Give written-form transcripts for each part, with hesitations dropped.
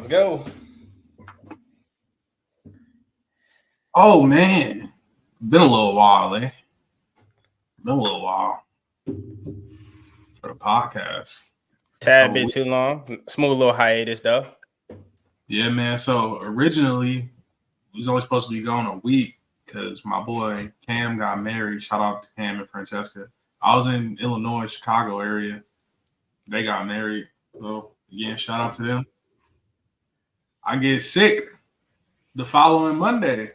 Go. Oh man, been a little while, eh? Been a little while for the podcast. Tad Couple bit weeks. too long. Smooth little hiatus though. Yeah, man. So originally, we was only supposed to be going a week because my boy Cam got married. Shout out to Cam and Francesca. I was in Illinois, Chicago area. They got married. So again, shout out to them. I get sick the following Monday,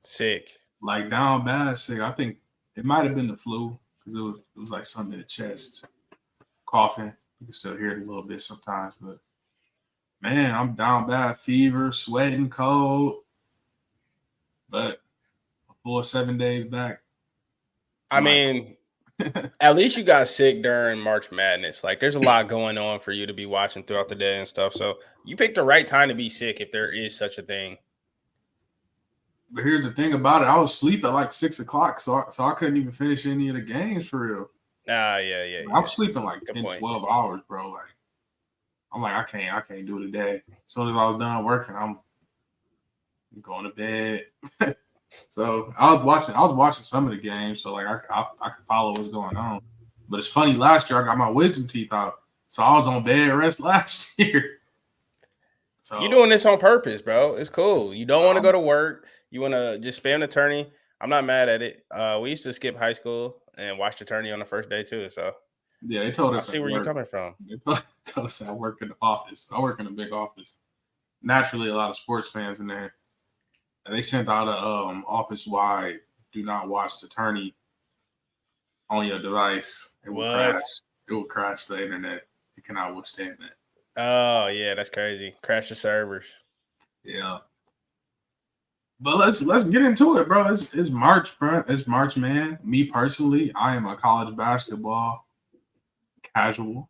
Sick. like down bad sick. I think it might have been the flu because it was like something in the chest, coughing. You can still hear it a little bit sometimes, but man, I'm down bad, fever, sweating, cold. But a full 7 days back. I mean, at least you got sick during March Madness. Like, there's a lot going on for you to be watching throughout the day and stuff. So you picked the right time to be sick if there is such a thing. But here's the thing about it: I was asleep at like 6 o'clock, so I couldn't even finish any of the games for real. Yeah. I'm sleeping like Good 10, point. 12 hours, bro. Like I'm like, I can't do it today. As soon as I was done working, I'm going to bed. So I was watching some of the games, so like I could follow what's going on. But it's funny, last year I got my wisdom teeth out, so I was on bed rest last year. So You're doing this on purpose, bro. It's cool. You don't want to go to work. You want to just spam the tourney. I'm not mad at it. We used to skip high school and watch the tourney on the first day too. So yeah, they told I us see where you're coming from. They told us I work in the office. I work in a big office. Naturally, a lot of sports fans in there. And they sent out a office-wide "Do not watch the tourney on your device. It will crash. It will crash the internet. It cannot withstand that." Oh yeah, that's crazy. Crash the servers. Yeah. But let's get into it, bro. It's March, bro. It's March, man. Me personally, I am a college basketball casual.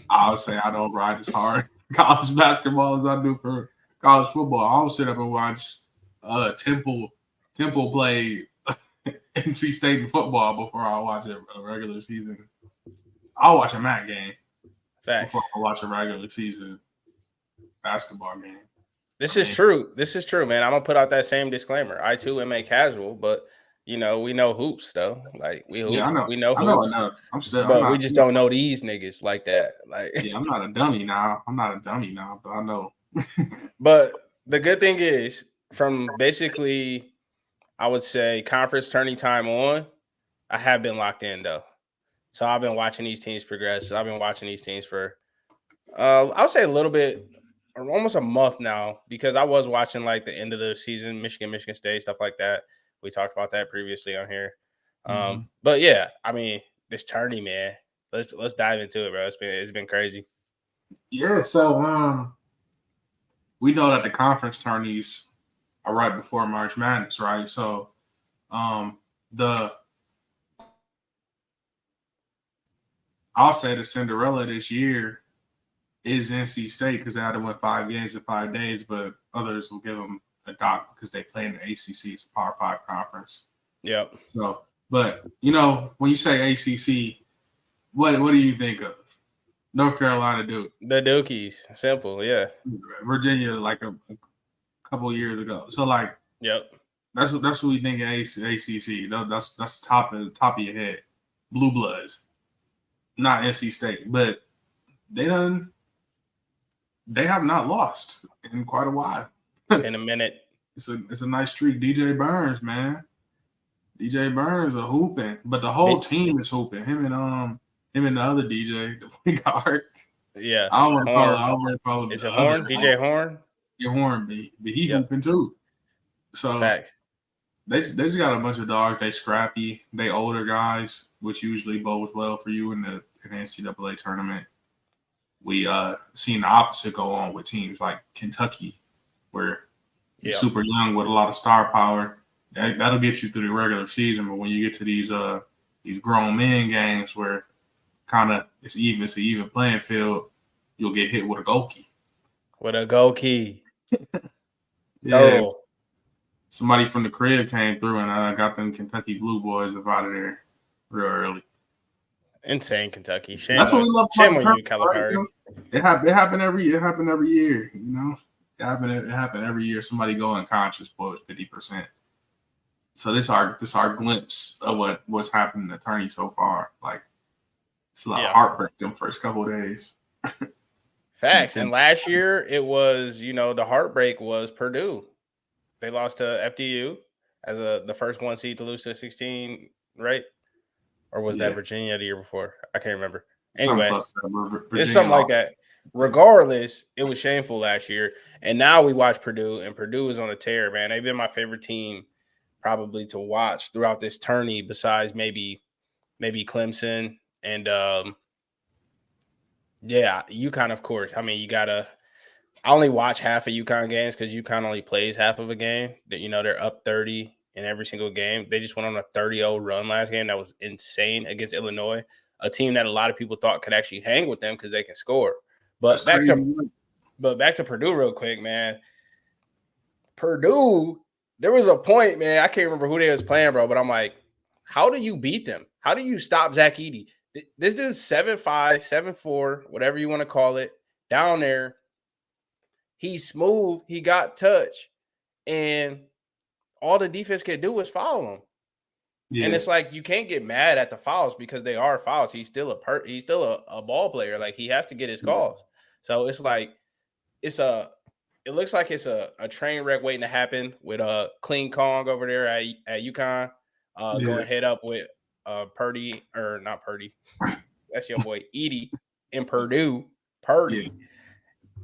I would say I don't ride as hard college basketball as I do for college football. I'll sit up and watch Temple play NC State in football before I watch a regular season. I'll watch a MAC game before I watch a regular season basketball game. This is true, man. I'm gonna put out that same disclaimer. I too am a casual, but we know hoops though. Like we hoop, I know. we know hoops. I know enough. We just don't know these niggas like that. Like yeah, I'm not a dummy now. But I know. But the good thing is, from basically, I would say conference tourney time on, I have been locked in though. So I've been watching these teams progress. I've been watching these teams for, I would say a little bit. Almost a month now, because I was watching like the end of the season, Michigan State, stuff like that. We talked about that previously on here. But yeah, I mean, this tourney, man. Let's dive into it, bro. It's been crazy. Yeah, so we know that the conference tourneys are right before March Madness, right? So I'll say the Cinderella this year is NC State because they had to win 5 games in 5 days, but others will give them a dot because they play in the ACC. It's a Power 5 conference. Yep. So, but when you say ACC, what do you think of? North Carolina Duke. The Dukies. Simple, yeah. Virginia, like a couple years ago. So, like, yep. That's what we think of ACC. That's top of your head. Blue Bloods, not NC State, but they have not lost in quite a while. In a minute. It's a nice treat. DJ Burns, man. DJ Burns are hooping, but the whole team is hooping. Him and the other DJ, the point guard. Yeah. I don't want to call him. Is it Horn? DJ Horn? Yeah, Horn, but he hooping too. So they just got a bunch of dogs. They scrappy. They older guys, which usually bodes well for you in the NCAA tournament. We seen the opposite go on with teams like Kentucky, where you're super young with a lot of star power. That'll get you through the regular season, but when you get to these grown men games where kind of it's an even playing field, you'll get hit with a goal key. Yeah. Oh. Somebody from the crib came through and got them Kentucky Blue Boys up out of there real early. Insane Kentucky. That's what we love. Shame on you, Calipari. It happened every year. You know, it happened every year. Somebody go unconscious, boy, 50%. So this our glimpse of what's happened in the tourney so far. Like it's a lot of heartbreak them first couple of days. Facts. And last year it was, the heartbreak was Purdue. They lost to FDU as the first one seed to lose to 16, right? Or was that Virginia the year before? I can't remember. Anyway, it's something like that. Regardless, it was shameful last year. And now we watch Purdue, and Purdue is on a tear, man. They've been my favorite team probably to watch throughout this tourney, besides maybe Clemson and UConn, of course. I mean, I only watch half of UConn games because UConn only plays half of a game. That they're up 30 in every single game. They just went on a 30-0 run last game. That was insane against Illinois, a team that a lot of people thought could actually hang with them because they can score. But back to Purdue real quick, man. Purdue, there was a point, man. I can't remember who they was playing, bro, but I'm like, how do you beat them? How do you stop Zach Edey? This dude's 7'5", 7'4", whatever you want to call it, down there. He's smooth. He got touch. And all the defense can do is foul him. Yeah. And it's like you can't get mad at the fouls because they are fouls. He's still a ball player. Like, he has to get his calls. So it's like it looks like it's a train wreck waiting to happen with Clean Kong over there at UConn going head up with Purdy, or not Purdy. That's your boy Edey in Purdue. Purdy.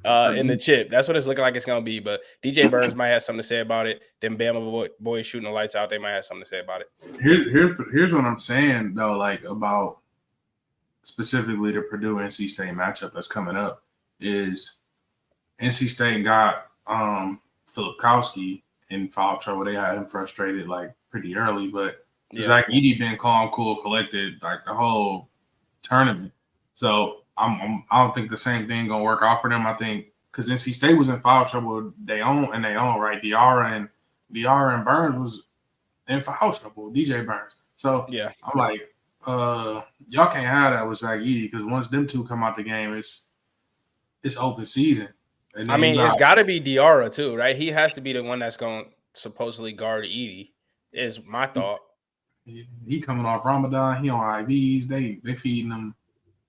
In the chip. That's what it's looking like it's going to be. But DJ Burns might have something to say about it. Then Bama boys shooting the lights out. They might have something to say about it. Here's what I'm saying, though, like about specifically the Purdue NC State matchup that's coming up is NC State got Filipkowski in foul trouble. They had him frustrated like pretty early, but Zach Edey been calm, cool, collected like the whole tournament. So I don't think the same thing gonna work out for them. I think because NC State was in foul trouble, they own right. Diarra and Burns was in foul trouble. DJ Burns. So I'm like, y'all can't have that with Zach Edey because once them two come out the game, it's open season. And I mean, it's got to be Diarra too, right? He has to be the one that's going to supposedly guard Edey. Is my thought. He coming off Ramadan. He on IVs. They feeding him.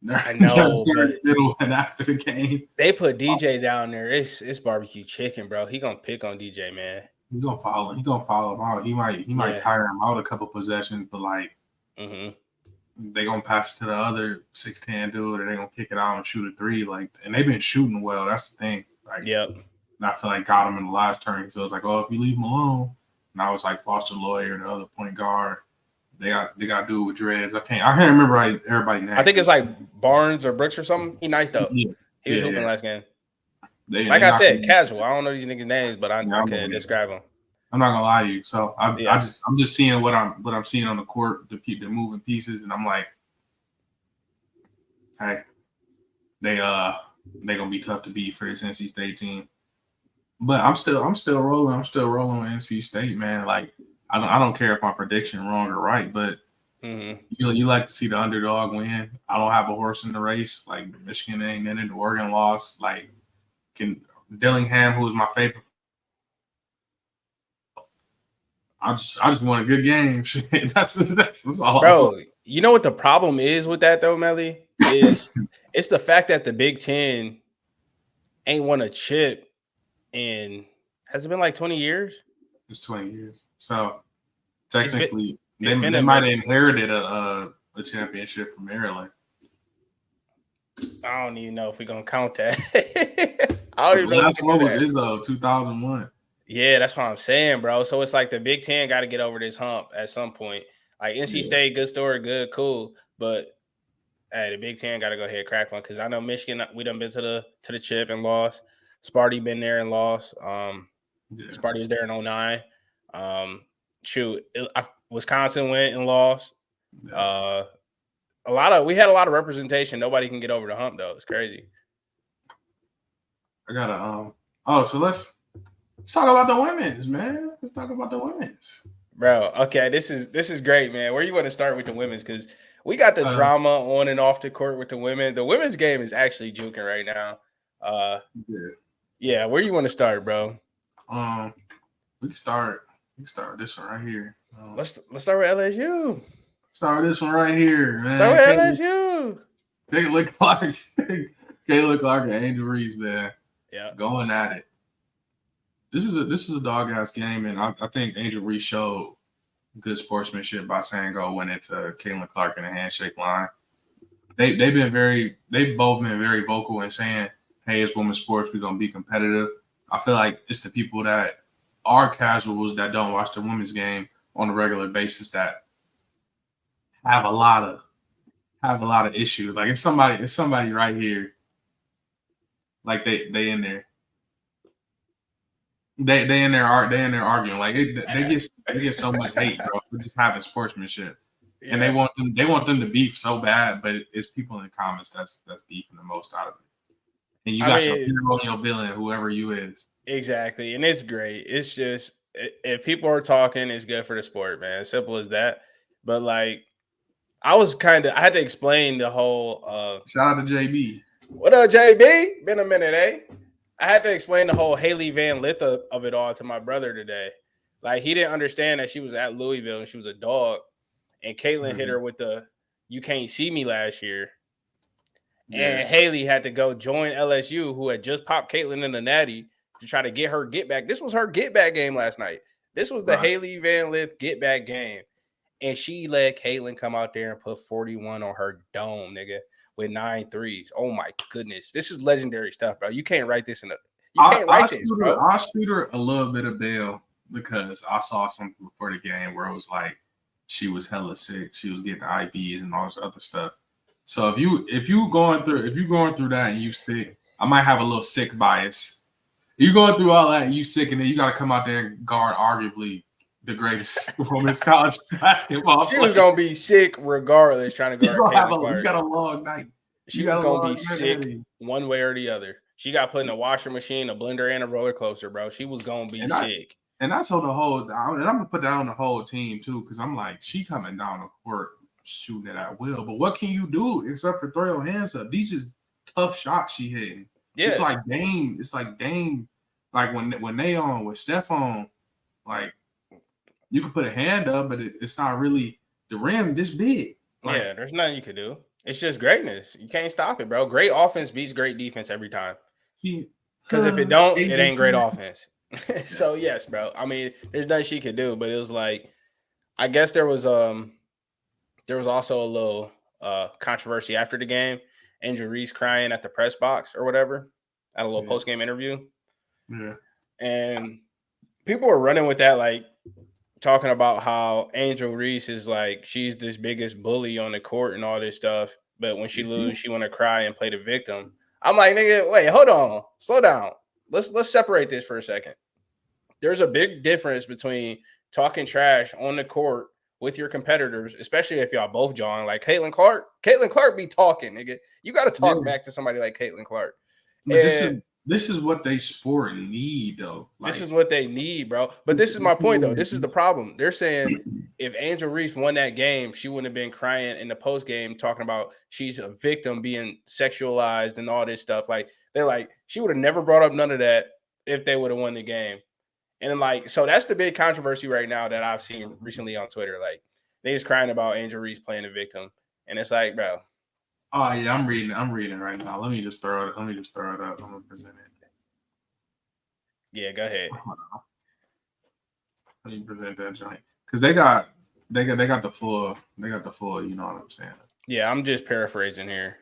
I know, middle and after the game, they put DJ down there. It's barbecue chicken, bro. He gonna pick on DJ, man. He gonna follow him out. He might tire him out a couple possessions, but like, they gonna pass it to the other 6'10" dude, or they gonna kick it out and shoot a three. Like, and they've been shooting well. That's the thing. Like, I feel like got him in the last turn. So it's like, oh, if you leave him alone, now it's like Foster Lawyer, the other point guard. They got dude with dreads. I can't remember everybody name. I think it's like Barnes or Brooks or something. He nice though. He was hooping last game. Like I said, casual. I don't know these niggas' names, but I can describe them. I'm not gonna lie to you. So I'm just seeing what I'm seeing on the court, the moving pieces, and I'm like, hey, they gonna be tough to beat for this NC State team. But I'm still rolling. I'm still rolling with NC State, man. Like, I don't care if my prediction wrong or right, but you like to see the underdog win. I don't have a horse in the race. Like, Michigan ain't in it. Oregon lost. Like, Dillingham, who was my favorite. I just want a good game. That's all. Bro, you know what the problem is with that though, Melly? Is it's the fact that the Big Ten ain't won a chip in, has it been like 20 years? It's 20 years. So technically, they might have inherited a championship from Maryland. I don't even know if we're gonna count that. I don't even know. Last one was Izzo, 2001. Yeah, that's what I'm saying, bro. So it's like the Big Ten got to get over this hump at some point. Like, NC State, good story, good, cool, but hey, the Big Ten got to go ahead and crack one because I know Michigan. We done been to the chip and lost. Sparty been there and lost. Sparty was there in 2009. Wisconsin went and lost. We had a lot of representation. Nobody can get over the hump though. It's crazy. I gotta so let's talk about the women's, man. Let's talk about the women's. Bro, okay, this is great, man. Where you want to start with the women's? Because We got the drama on and off the court with the women. The women's game is actually juking right now. Yeah, where you want to start, bro? We can start this one right here. Let's start with LSU. Start with this one right here, man. Start with LSU. Caitlin Clark and Angel Reese, man. Yeah, going at it. This is a dog ass game, and I think Angel Reese showed good sportsmanship by saying go win it to Caitlin Clark in a handshake line. They've both been very vocal in saying, hey, it's women's sports, we're gonna be competitive. I feel like it's the people that are casuals that don't watch the women's game on a regular basis that have a lot of issues. Like it's somebody right here. Like they in there. They in there arguing. Like they get so much hate, bro, for just having sportsmanship. Yeah. And they want them to beef so bad, but it's people in the comments that's beefing the most out of it. And you got your hero and your villain, whoever you is. Exactly. And it's great. It's just if people are talking, it's good for the sport, man. Simple as that. But like I had to explain the whole shout out to JB. What up, JB? Been a minute, eh? I had to explain the whole Hailey Van Lith of it all to my brother today. Like, he didn't understand that she was at Louisville and she was a dog. And Caitlin hit her with the "you can't see me" last year. Yeah. And Hailey had to go join LSU, who had just popped Caitlin in the natty, to try to get her get back. This was her get back game last night. This was the Hailey Van Lith get back game. And she let Caitlin come out there and put 41 on her dome, nigga, with 9 threes. Oh my goodness. This is legendary stuff, bro. You can't write this I'll shoot her a little bit of bail because I saw something before the game where it was like she was hella sick. She was getting IVs and all this other stuff. So if you going through that and you sick, I might have a little sick bias. You going through all that and you sick, and then you got to come out there and guard arguably the greatest women's college basketball. She was gonna be sick regardless, trying to guard. You got a long night. She was gonna be sick one way or the other. She got put in a washer machine, a blender, and a roller coaster, bro. She was gonna be sick. And that's on the whole. And I'm gonna put that on the whole team too, because I'm like, she coming down the court shooting it at will. But what can you do except for throw your hands up? These is tough shots she hitting. Yeah. It's like Dame. Like when they on with Steph on, like. You can put a hand up, but it's not really the rim this big. Like, yeah, there's nothing you can do. It's just greatness. You can't stop it, bro. Great offense beats great defense every time. Because if it don't, it ain't great offense. So yes, bro. I mean, there's nothing she could do, but it was like, I guess there was also a little controversy after the game. Angel Reese crying at the press box or whatever at a little post game interview. Yeah, and people were running with that, like, talking about how Angel Reese is like, she's this biggest bully on the court and all this stuff. But when she loses, she want to cry and play the victim. I'm like, nigga, wait, hold on. Slow down. Let's separate this for a second. There's a big difference between talking trash on the court with your competitors, especially if y'all both jawing. Like Caitlin Clark be talking, nigga. You got to talk back to somebody like Caitlin Clark. This is what they sport need, though. Like, this is what they need, bro. But this is my point, though. This is the problem. They're saying if Angel Reese won that game, she wouldn't have been crying in the post game talking about she's a victim being sexualized and all this stuff. Like, they're like, she would have never brought up none of that if they would have won the game. And then, like, so that's the big controversy right now that I've seen recently on Twitter. Like, they just crying about Angel Reese playing the victim. And it's like, bro. Oh yeah, I'm reading right now. Let me just throw it up. I'm gonna present it. Yeah, go ahead. Let me present that joint because they got the full. You know what I'm saying? Yeah, I'm just paraphrasing here.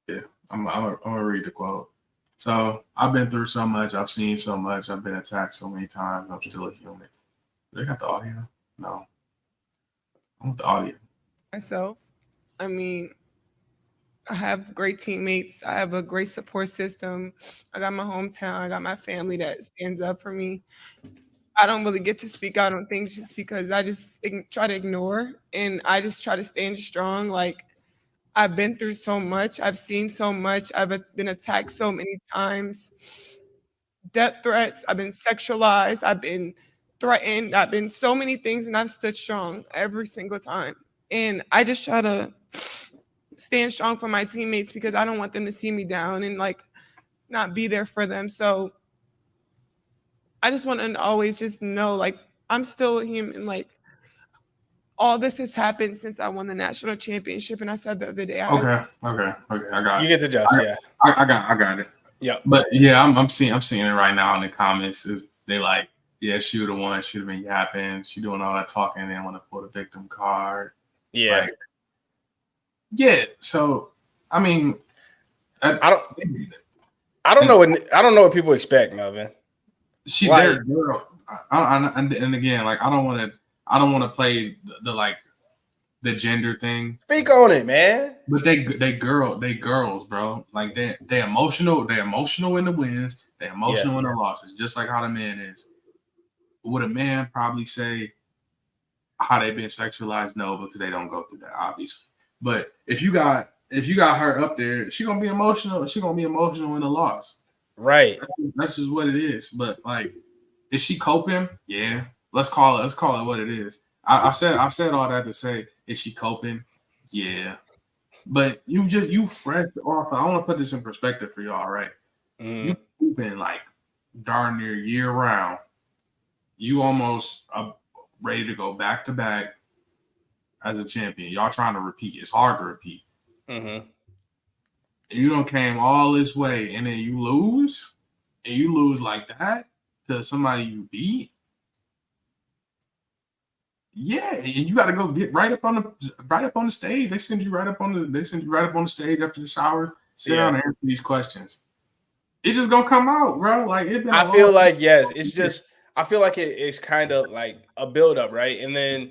Yeah, I'm gonna read the quote. So I've been through so much. I've seen so much. I've been attacked so many times. I'm still a human. They got the audio? No. I want the audio. Myself. I mean, I have great teammates. I have a great support system. I got my hometown. I got my family that stands up for me. I don't really get to speak out on things just because I just try to ignore, and I just try to stand strong. Like, I've been through so much. I've seen so much. I've been attacked so many times. Death threats. I've been sexualized. I've been threatened. I've been so many things, and I've stood strong every single time. And I just try to stand strong for my teammates because I don't want them to see me down and like not be there for them. So I just want to always just know like I'm still human. Like all this has happened since I won the national championship. And I said the other day, Okay. I got You it. get the just, yeah. I got it. Yeah. But yeah, I'm seeing it right now in the comments. Is they like, yeah, she would have won. She would have been yapping. She doing all that talking and then want to pull the victim card. Yeah. Like, yeah. So I mean, I don't know what people expect, Melvin. She Like- their girl. And again, like I don't want to play the like the gender thing. Speak on it, man. But they girls, bro. Like they emotional. They emotional in the wins. They emotional in the losses, just like how the man is. Would a man probably say how they've been sexualized? No, because they don't go through that, obviously. But if you got her up there, she gonna be emotional. She gonna be emotional in the loss. Right. That's just what it is. But like, is she coping? Yeah. Let's call it what it is. I said all that to say, is she coping? Yeah. But you fresh off. I want to put this in perspective for y'all, right? Mm. You've been like darn near year round. You almost ready to go back to back as a champion. Y'all trying to repeat. It's hard to repeat. Mm-hmm. And you don't came all this way, and then you lose, like that to somebody you beat. Yeah, and you got to go get right up on the stage. They send you right up on the stage after the shower. Sit down and answer these questions. It's just gonna come out, bro. Like I feel like yes, it's just I feel like it's kind of like a buildup, right? And then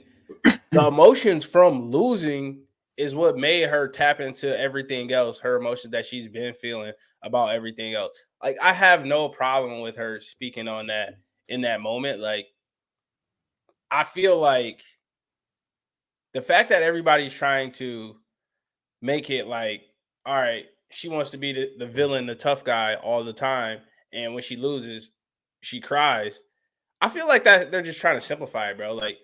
the emotions from losing is what made her tap into everything else, her emotions that she's been feeling about everything else. Like I have no problem with her speaking on that in that moment. Like I feel like the fact that everybody's trying to make it like, all right, she wants to be the villain, the tough guy all the time. And when she loses, she cries. I feel like that they're just trying to simplify it, bro. Like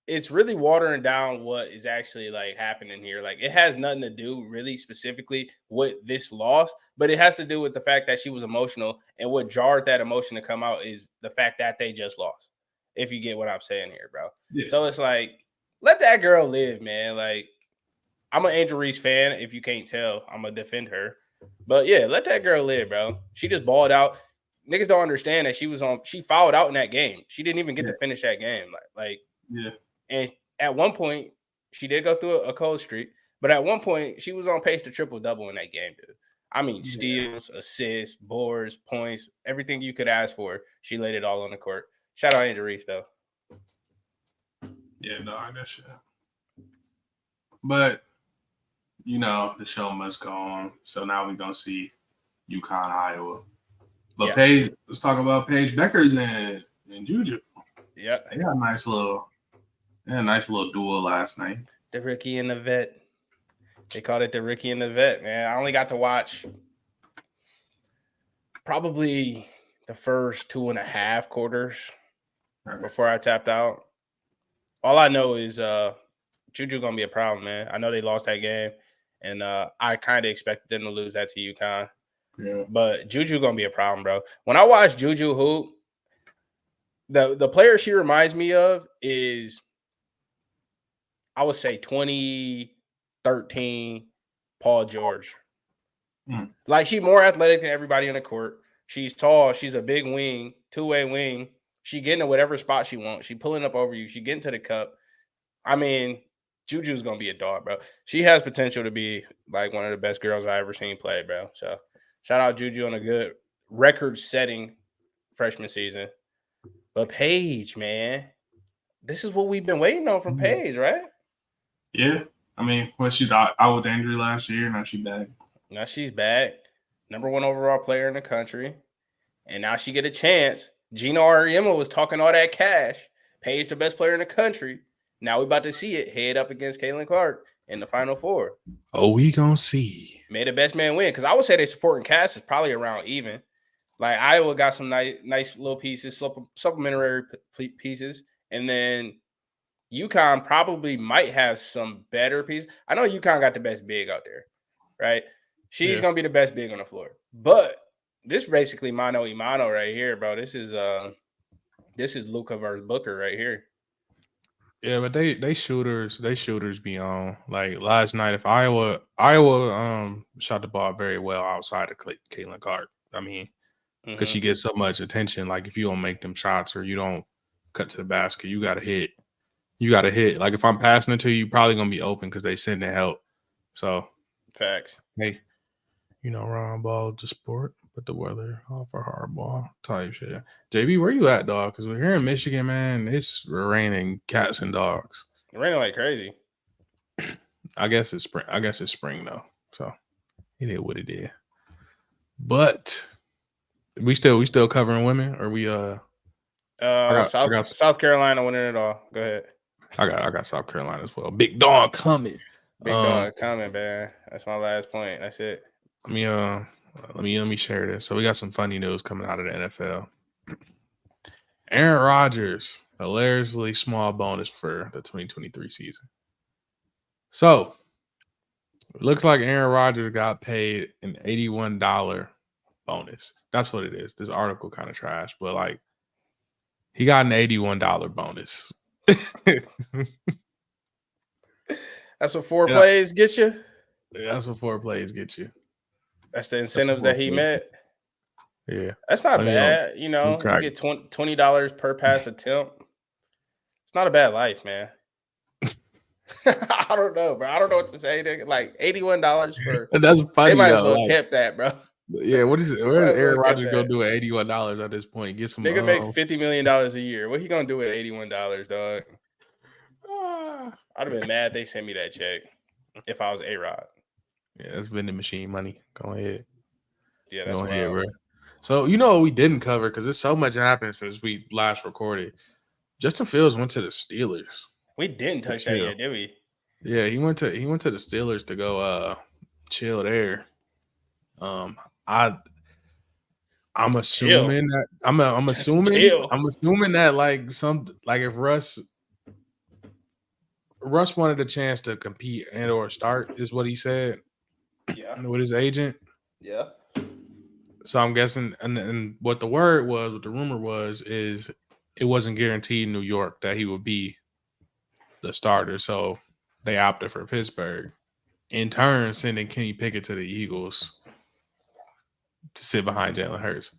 it's really watering down what is actually like happening here. Like it has nothing to do really specifically with this loss, but it has to do with the fact that she was emotional, and what jarred that emotion to come out is the fact that they just lost. If you get what I'm saying here, bro. Yeah. So it's like, let that girl live, man. Like I'm an Angel Reese fan. If you can't tell, I'm gonna defend her. But yeah, let that girl live, bro. She just balled out. Niggas don't understand that she fouled out in that game. She didn't even get to finish that game. Like yeah. And at one point, she did go through a cold streak, but at one point, she was on pace to triple-double in that game, dude. I mean, steals, assists, boards, points, everything you could ask for. She laid it all on the court. Shout out Angel Reese, though. Yeah, no, I guess yeah. But the show must go on. So now we're gonna see UConn, Iowa. But Paige, let's talk about Paige Beckers and Juju. Yeah, they got a nice little duel last night. The rookie and the vet. They called it the rookie and the vet, man. I only got to watch probably the first 2.5 quarters before I tapped out. All I know is Juju gonna be a problem, man. I know they lost that game, and I kind of expected them to lose that to UConn. Yeah. But Juju gonna be a problem, bro. When I watch Juju hoop, the player she reminds me of is, I would say 2013 Paul George. Like she's more athletic than everybody on the court. She's tall. She's a big wing, two-way wing. She getting to whatever spot she wants. She pulling up over you. She getting to the cup. I mean, Juju's gonna be a dog, bro. She has potential to be like one of the best girls I ever seen play, bro. So shout out Juju on a good record-setting freshman season. But Paige, man, this is what we've been waiting on from Paige, right? Yeah. I mean, she out with injury last year. Now she's back. Now she's back. Number 1 overall player in the country. And now she get a chance. Gino Auriemma was talking all that cash. Paige the best player in the country. Now we about to see it head up against Caitlin Clark in the Final Four. Oh, we gonna see. May the best man win. Because I would say their supporting cast is probably around even. Like Iowa got some nice little pieces, supplementary pieces. And then UConn probably might have some better pieces. I know UConn got the best big out there, right? She's gonna be the best big on the floor. But this is basically mano y mano right here, bro. This is Luka versus Booker right here. Yeah, but they shooters be on. Like last night, if Iowa shot the ball very well outside of Caitlin Clark. I mean, because she gets so much attention. Like if you don't make them shots or you don't cut to the basket, you gotta hit. You gotta hit. Like if I'm passing it to you, you're probably gonna be open because they send the help. So facts. Hey, round ball is the sport, but the weather off a hard ball type shit. JB, where you at, dog? Because we're here in Michigan, man. It's raining cats and dogs. It's raining like crazy. I guess it's spring though. So it is what it is. But we still covering women, or we South Carolina winning it all. Go ahead. I got South Carolina as well. Big dog coming. Big dog coming, man. That's my last point. That's it. Let me share this. So we got some funny news coming out of the NFL. Aaron Rodgers, hilariously small bonus for the 2023 season. So it looks like Aaron Rodgers got paid an $81 bonus. That's what it is. This article kind of trash, but like he got an $81 bonus. That's what 4 plays get you? That's what 4 plays get you. That's the incentives that he met. Yeah. That's not bad. You get $20 per pass attempt. It's not a bad life, man. I don't know, bro. I don't know what to say. Like $81 for that's funny. They might as well kept that, bro. Yeah, what is it? Where is Aaron Rodgers gonna do at $81 at this point? Get some. Nigga make $50 million a year. What he gonna do with $81, dog? I'd have been mad they sent me that check if I was A-Rod. Yeah, that's vending machine money. Go ahead. Yeah, that's go ahead, bro. So what we didn't cover because there's so much happened since we last recorded. Justin Fields went to the Steelers. We didn't touch that yet, did we? Yeah, he went to the Steelers to go chill there. I'm assuming that I'm assuming that like if Russ wanted a chance to compete and or start is what he said. Yeah. With his agent. Yeah. So I'm guessing and what the rumor was is it wasn't guaranteed in New York that he would be the starter. So they opted for Pittsburgh. In turn, sending Kenny Pickett to the Eagles to sit behind Jalen Hurts.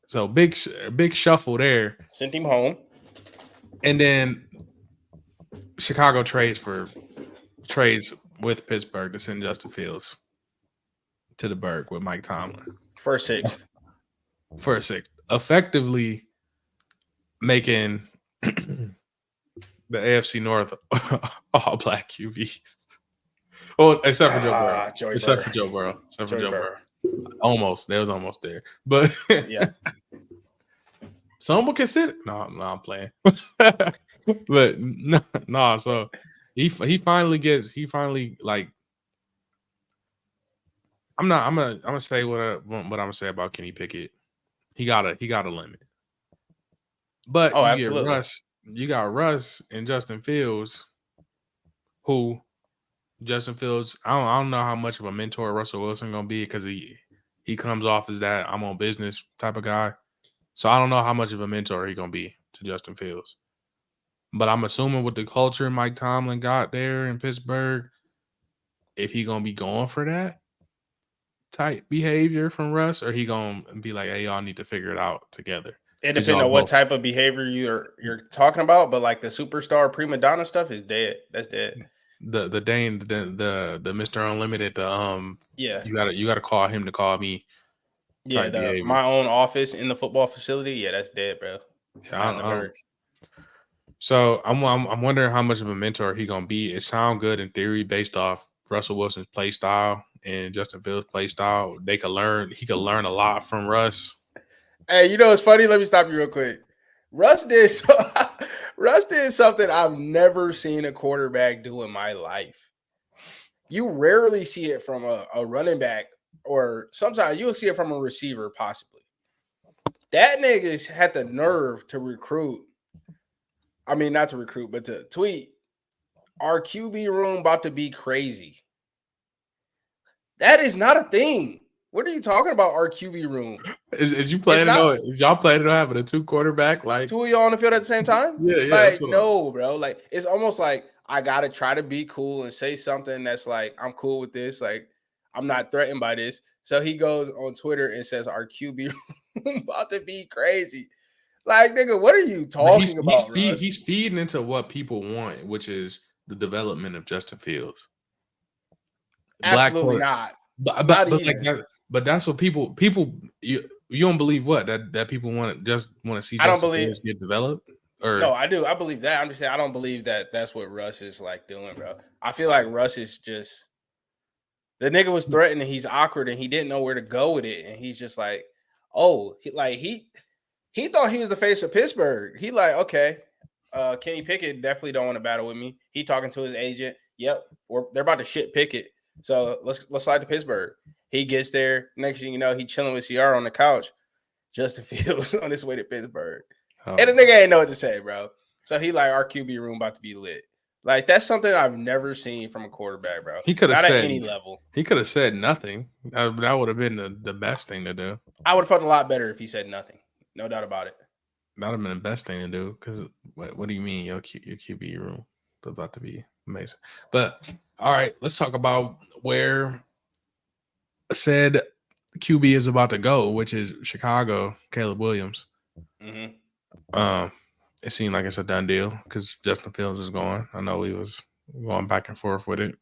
So big shuffle there. Sent him home. And then Chicago trades with Pittsburgh to send Justin Fields to the Berg with Mike Tomlin. For a sixth. Effectively making the AFC North all black QBs. Oh, except for Joe Burrow. Almost. They was almost there. But yeah. Someone consider. No, I'm playing. But no, so he finally like I'm gonna say what I'm gonna say about Kenny Pickett. He got a limit. But absolutely. You got Russ and Justin Fields, who Justin Fields, I don't know how much of a mentor Russell Wilson gonna be because he comes off as that I'm on business type of guy. So I don't know how much of a mentor he gonna be to Justin Fields. But I'm assuming with the culture Mike Tomlin got there in Pittsburgh, if he gonna be going for that type behavior from Russ, or he gonna be like, hey, y'all need to figure it out together. It depends on what type of behavior you're talking about, but like the superstar prima donna stuff is dead. That's dead. The Mr. Unlimited, you gotta call him to call me. Yeah, my own office in the football facility. Yeah, that's dead, bro. Yeah, so I'm wondering how much of a mentor he gonna be. It sounds good in theory based off Russell Wilson's play style and Justin Fields' play style. He could learn a lot from Russ. Hey, it's funny. Let me stop you real quick. Russ did something I've never seen a quarterback do in my life. You rarely see it from a running back, or sometimes you'll see it from a receiver, possibly. That nigga's had the nerve to recruit. I mean, not to recruit, but to tweet our QB room about to be crazy. That is not a thing. What are you talking about? Our QB room? Is you planning not- on? Is y'all planning on having a 2 quarterback? Like, Two of y'all on the field at the same time? yeah. Like, that's what no, bro. Like, it's almost like I gotta try to be cool and say something that's like, I'm cool with this. Like, I'm not threatened by this. So he goes on Twitter and says our QB room about to be crazy. Like, nigga, what are you talking about, Russ? he's feeding into what people want, which is the development of Justin Fields. Absolutely not. But Not like even. that. But that's what people you don't believe what that people want to see I don't Justin believe- Fields get developed. Or No, I do. I believe that. I'm just saying I don't believe that that's what Russ is like doing, bro. I feel like Russ is just the nigga was threatened and he's awkward and he didn't know where to go with it. And he's just like, oh, he thought he was the face of Pittsburgh. He like, okay, Kenny Pickett definitely don't want to battle with me. He talking to his agent. Yep, they're about to shit Pickett. So let's slide to Pittsburgh. He gets there. Next thing you know, he chilling with Ciara on the couch. Justin Fields on his way to Pittsburgh. And the nigga ain't know what to say, bro. So he like, our QB room about to be lit. Like, that's something I've never seen from a quarterback, bro. He could have Not said at any level. He could have said nothing. That would have been the best thing to do. I would have felt a lot better if he said nothing. No doubt about it. That would have been the best thing to do. Because what do you mean your QB room is about to be amazing? But all right, let's talk about where said QB is about to go, which is Chicago. Caleb Williams. Mm-hmm. It seemed like it's a done deal because Justin Fields is going. I know he was going back and forth with it.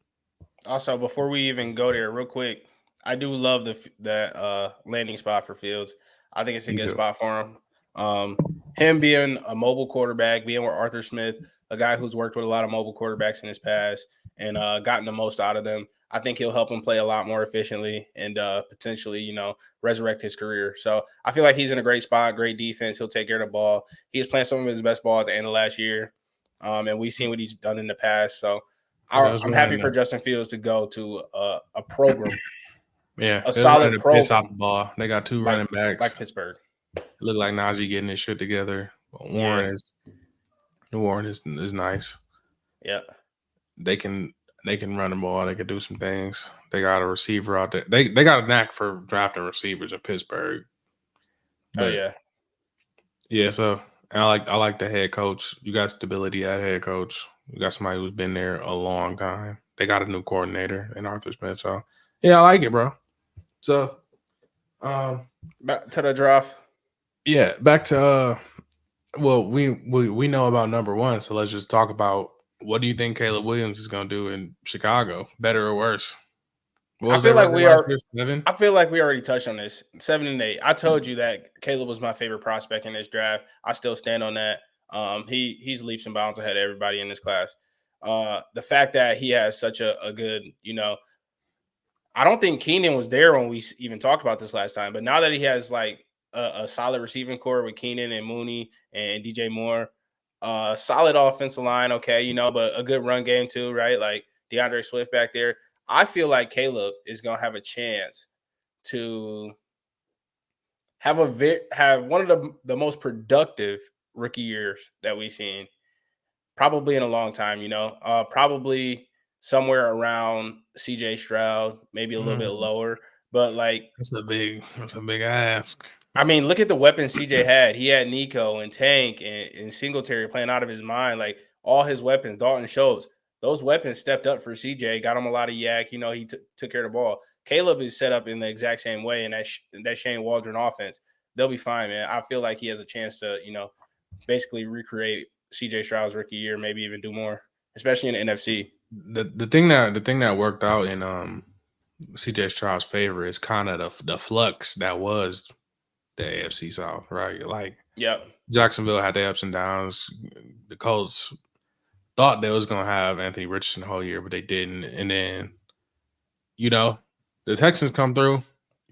Also, before we even go there, real quick, I do love the landing spot for Fields. I think it's a good spot for him. Him being a mobile quarterback, being with Arthur Smith, a guy who's worked with a lot of mobile quarterbacks in his past and gotten the most out of them. I think he'll help him play a lot more efficiently and potentially, resurrect his career. So I feel like he's in a great spot, great defense. He'll take care of the ball. He was playing some of his best ball at the end of last year. And we've seen what he's done in the past. So I'm happy for Justin Fields to go to a program. Yeah, a solid program. Off the ball. They got two running backs. Like Pittsburgh. It looked like Najee getting his shit together. Warren is nice. Yeah. They can run the ball. They can do some things. They got a receiver out there. They got a knack for drafting receivers in Pittsburgh. But, yeah. Yeah, so I like the head coach. You got stability at head coach. You got somebody who's been there a long time. They got a new coordinator in Arthur Smith. So yeah, I like it, bro. So back to the draft. Yeah, back to well, we know about number one, so let's just talk about what do you think Caleb Williams is gonna do in Chicago? Better or worse? I feel like we already touched on this. 7 and 8. I told you that Caleb was my favorite prospect in this draft. I still stand on that. He's leaps and bounds ahead of everybody in this class. The fact that he has such a good, I don't think Keenan was there when we even talked about this last time, but now that he has like a solid receiving core with Keenan and Mooney and DJ Moore, solid offensive line, okay, but a good run game too, right? Like DeAndre Swift back there. I feel like Caleb is going to have a chance to have one of the most productive rookie years that we've seen probably in a long time, probably somewhere around CJ Stroud, maybe a little bit lower, but like that's a big ask. I mean, look at the weapons CJ had. He had Nico and Tank and Singletary playing out of his mind, like all his weapons, Dalton Schultz. Those weapons stepped up for CJ, got him a lot of yak. He took care of the ball. Caleb is set up in the exact same way in that Shane Waldron offense. They'll be fine, man. I feel like he has a chance to, basically recreate CJ Stroud's rookie year, maybe even do more, especially in the NFC. The thing that worked out in CJ Stroud's favor is kind of the flux that was the AFC South, right? Like, yeah, Jacksonville had the ups and downs. The Colts thought they was gonna have Anthony Richardson the whole year, but they didn't. And then, the Texans come through,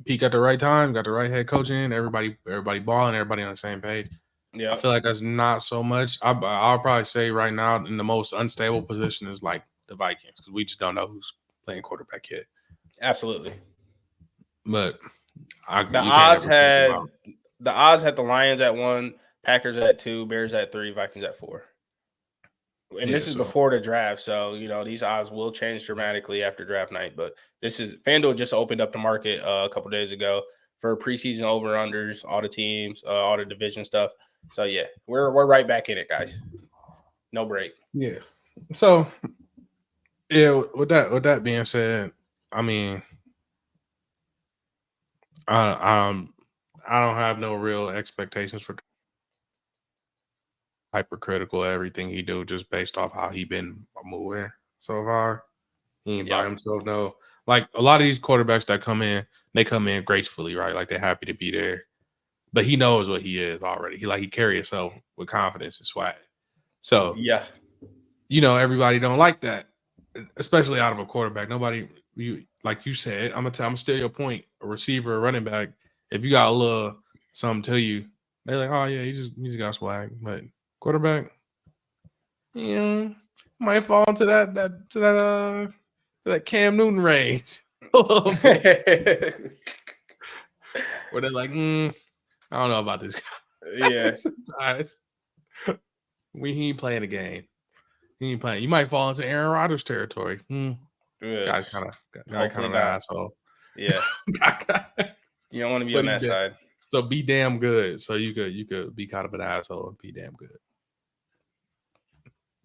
peak at the right time, got the right head coach in, everybody balling, everybody on the same page. Yeah, I feel like that's not so much. I'll probably say right now in the most unstable position is like the Vikings because we just don't know who's playing quarterback yet. Absolutely. But the odds had the Lions at 1, Packers at 2, Bears at 3, Vikings at 4. And Yeah, this is so before the draft, so these odds will change dramatically after draft night. But this is FanDuel just opened up the market a couple days ago for preseason over unders, all the teams, all the division stuff. So yeah, we're right back in it, guys. No break. yeah. So yeah, with that being said, I mean, I don't have no real expectations for hypercritical of everything he do just based off how he been moving so far. He ain't by Yep. himself, no. Like a lot of these quarterbacks that come in, they come in gracefully, right? Like they're happy to be there. But he knows what he is already. He carry himself with confidence and swag. So Yeah. everybody don't like that, especially out of a quarterback. Nobody, you like you said, I'm gonna steal your point. A receiver, a running back, if you got a little something to you, they're like, oh yeah, he just got swag. But quarterback, might fall into that Cam Newton range a little bit. Where they're like, I don't know about this guy. Yeah. Sometimes he ain't playing the game. He ain't playing. You might fall into Aaron Rodgers territory. Guy's kind of Hopefully an not. asshole. Yeah. You don't want to be But on he that did. side. So be damn good. So you could be kind of an asshole and be damn good.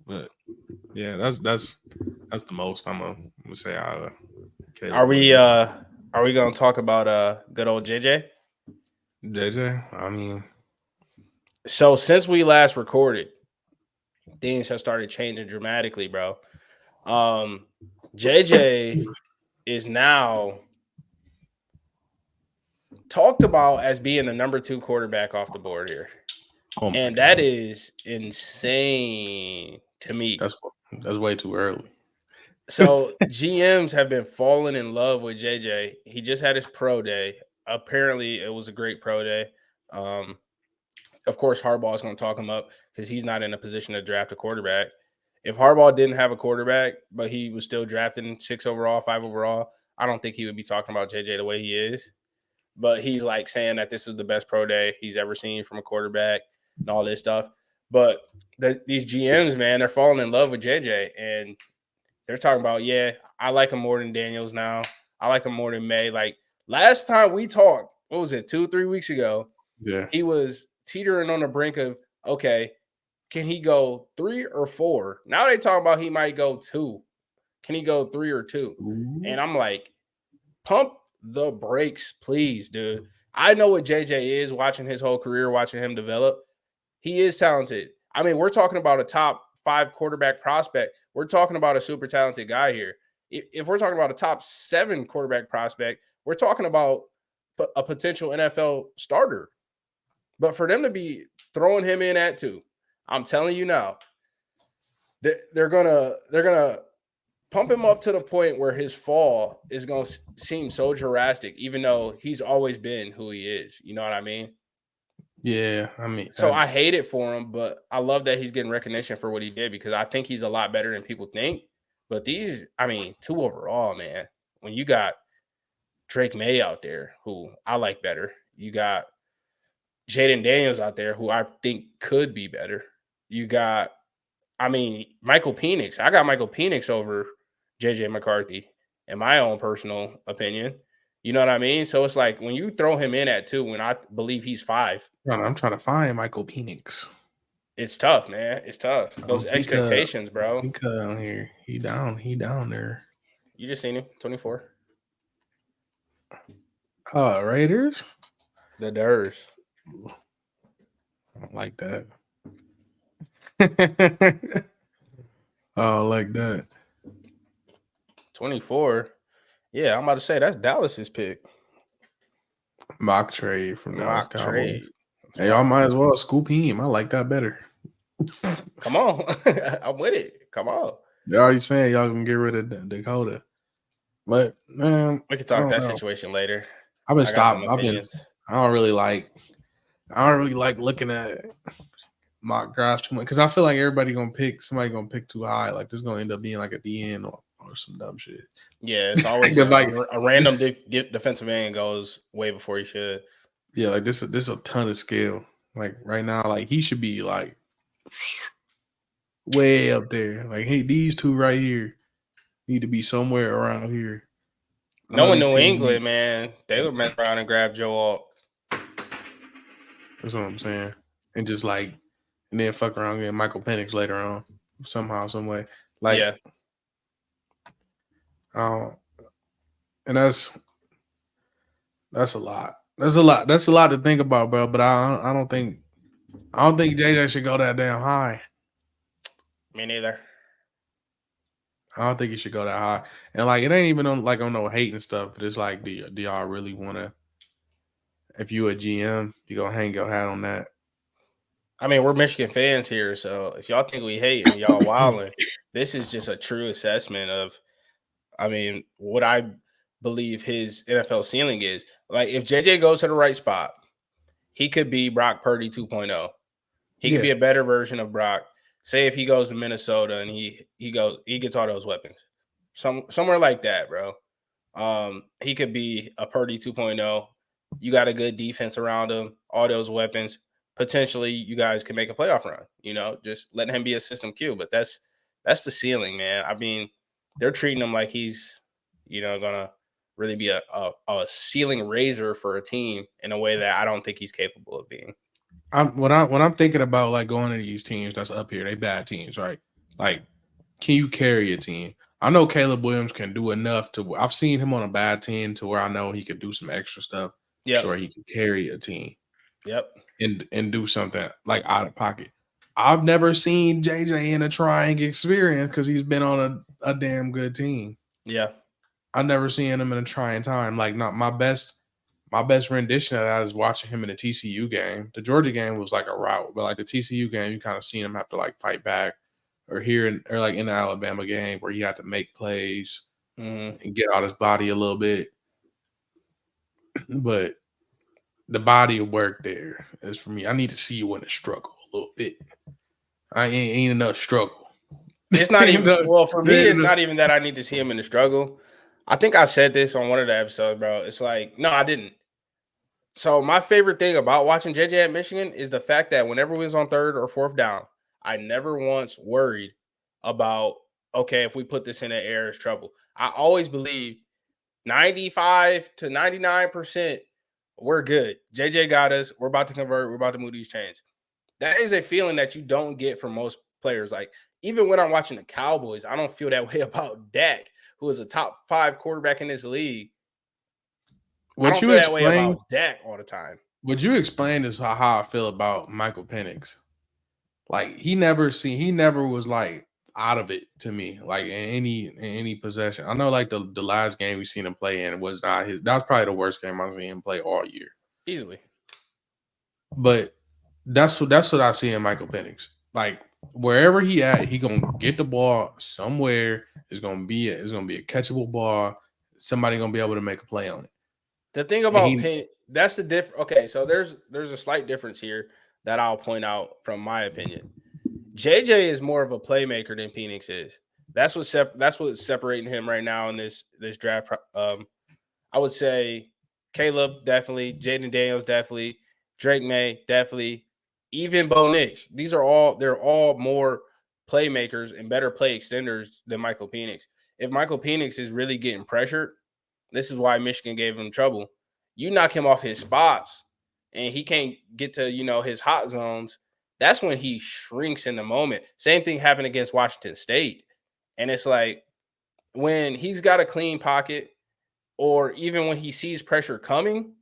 But yeah, that's the most I'm gonna say out of Caleb. Are we gonna talk about good old JJ? JJ? I mean, So since we last recorded, things have started changing dramatically, bro. JJ is now talked about as being the number 2 quarterback off the board here. oh my And God. that is insane to me. That's way too early. So GMs have been falling in love with JJ. He just had his pro day. Apparently, it was a great pro day. Of course, Harbaugh is going to talk him up because he's not in a position to draft a quarterback. If Harbaugh didn't have a quarterback, but he was still drafting 6 overall, 5 overall, I don't think he would be talking about JJ the way he is. But he's like saying that this is the best pro day he's ever seen from a quarterback and all this stuff. But these GMs, man, they're falling in love with JJ. And they're talking about, yeah, I like him more than Daniels now. I like him more than May. Like last time we talked, what was it, 2-3 weeks ago? Yeah. He was teetering on the brink of, okay, can he go 3 or 4? Now they talking about he might go 2. Can he go 3 or 2? Ooh. And I'm like, pump the brakes, please, dude. I know what JJ is, watching his whole career, watching him develop. He is talented. I mean, we're talking about a top 5 quarterback prospect. We're talking about a super talented guy here. If we're talking about a top 7 quarterback prospect, we're talking about a potential NFL starter. But for them to be throwing him in at 2, I'm telling you now, they're gonna pump him up to the point where his fall is gonna seem so drastic, even though he's always been who he is. You know what I mean? Yeah, I mean, So I hate it for him, but I love that he's getting recognition for what he did because I think he's a lot better than people think. But 2 overall, man, when you got Drake May out there, who I like better, you got Jaden Daniels out there, who I think could be better. You got, Michael Penix. I got Michael Penix over JJ McCarthy, in my own personal opinion. You know what I mean? So it's like when you throw him in at 2, when I believe he's 5. I'm trying to find Michael Penix. It's tough, man. It's tough. Those expectations, bro. He on here. He down there. You just seen him, 24. Raiders? The Durs. I don't like that. Oh, like that. 24. Yeah, I'm about to say that's Dallas's pick. Mock trade from Mock trade. Hey, y'all might as well scoop him. I like that better. Come on. I'm with it. Come on. They're already saying y'all can get rid of Dakota. But man, We can talk that situation later. I've been I got stopping. some opinions. I don't really like looking at mock drafts too much because I feel like somebody gonna pick too high. Like this gonna end up being like a DN or some dumb shit. Yeah, it's always a random defensive end goes way before he should. Yeah, like this a ton of skill. Like right now, like he should be like way up there. Like, hey, these two right here need to be somewhere around here. I know Knowing these New teams England, man, they would mess around and grab Joe Alt. That's what I'm saying. And just like, and then fuck around getting Michael Penix later on, somehow, some way. Like, Yeah. And that's a lot. That's a lot. That's a lot to think about, bro. But I don't think JJ should go that damn high. Me neither. I don't think he should go that high. And like, it ain't even on no hate and stuff. But it's like, do y'all really want to? If you a GM, you gonna hang your hat on that? I mean, we're Michigan fans here, so if y'all think we hate and y'all wilding, this is just a true assessment of, I mean, what I believe his NFL ceiling is. Like, if JJ goes to the right spot, he could be Brock Purdy 2.0. He could be a better version of Brock. Say if he goes to Minnesota and he gets all those weapons, somewhere like that, bro. He could be a Purdy 2.0. You got a good defense around him, all those weapons. Potentially, you guys can make a playoff run. You know, just letting him be a system Q. But that's the ceiling, man. I mean, they're treating him like he's, gonna really be a ceiling raiser for a team in a way that I don't think he's capable of being. When I'm thinking about like going to these teams that's up here, they bad teams, right? Like, can you carry a team? I know Caleb Williams can do enough to. I've seen him on a bad team to where I know he could do some extra stuff. Yeah, where he can carry a team. Yep. And do something like out of pocket. I've never seen JJ in a trying experience because he's been on a damn good team. Yeah. I've never seen him in a trying time. Like, not my best rendition of that is watching him in the TCU game. The Georgia game was like a rout, but like the TCU game, you kind of seen him have to like fight back, or like in the Alabama game where he had to make plays and get out his body a little bit. But the body of work there is for me. I need to see you in the struggle a little bit. I ain't enough struggle. It's not even well for me. It's not even that I need to see him in the struggle. I think I said this on one of the episodes, bro. It's like, no, I didn't. So my favorite thing about watching JJ at Michigan is the fact that whenever we was on third or fourth down, I never once worried about, okay, if we put this in the air, it's trouble. I always believed 95 to 99%, we're good. JJ got us. We're about to convert. We're about to move these chains. That is a feeling that you don't get from most players. Like, even when I'm watching the Cowboys, I don't feel that way about Dak, who is a top 5 quarterback in this league. I don't feel that way about Dak all the time. Would you explain this how I feel about Michael Penix? Like, he never was like out of it to me, like in any possession. I know like the last game we seen him play in was not his. That was probably the worst game I've seen him play all year. Easily. But that's what I see in Michael Penix. Like, wherever he at, he gonna get the ball somewhere. It's gonna be a catchable ball. Somebody gonna be able to make a play on it. The thing about that's the difference. Okay, so there's a slight difference here that I'll point out from my opinion. JJ is more of a playmaker than Penix is. That's what's separating him right now in this draft. I would say Caleb definitely, Jaden Daniels definitely, Drake May definitely, even Bo Nix. They're all more playmakers and better play extenders than Michael Penix. If Michael Penix is really getting pressured, this is why Michigan gave him trouble. You knock him off his spots and he can't get to, his hot zones. That's when he shrinks in the moment. Same thing happened against Washington State. And it's like, when he's got a clean pocket, or even when he sees pressure coming,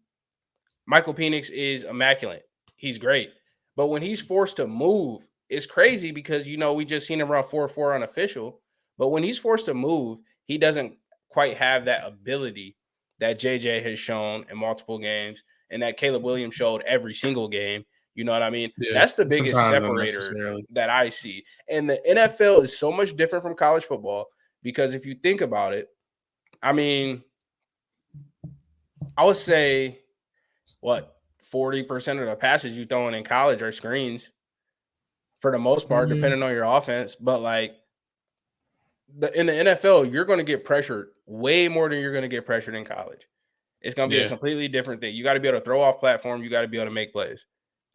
Michael Penix is immaculate. He's great. But when he's forced to move, it's crazy because, we just seen him run 4.4 unofficial. But when he's forced to move, he doesn't quite have that ability that JJ has shown in multiple games and that Caleb Williams showed every single game. You know what I mean? Yeah, that's the biggest separator that I see. And the NFL is so much different from college football because if you think about it, I mean, I would say, 40% of the passes you throwing in college are screens for the most part, depending on your offense. But like in the NFL, you're going to get pressured way more than you're going to get pressured in college. It's going to be a completely different thing. You got to be able to throw off platform. You got to be able to make plays.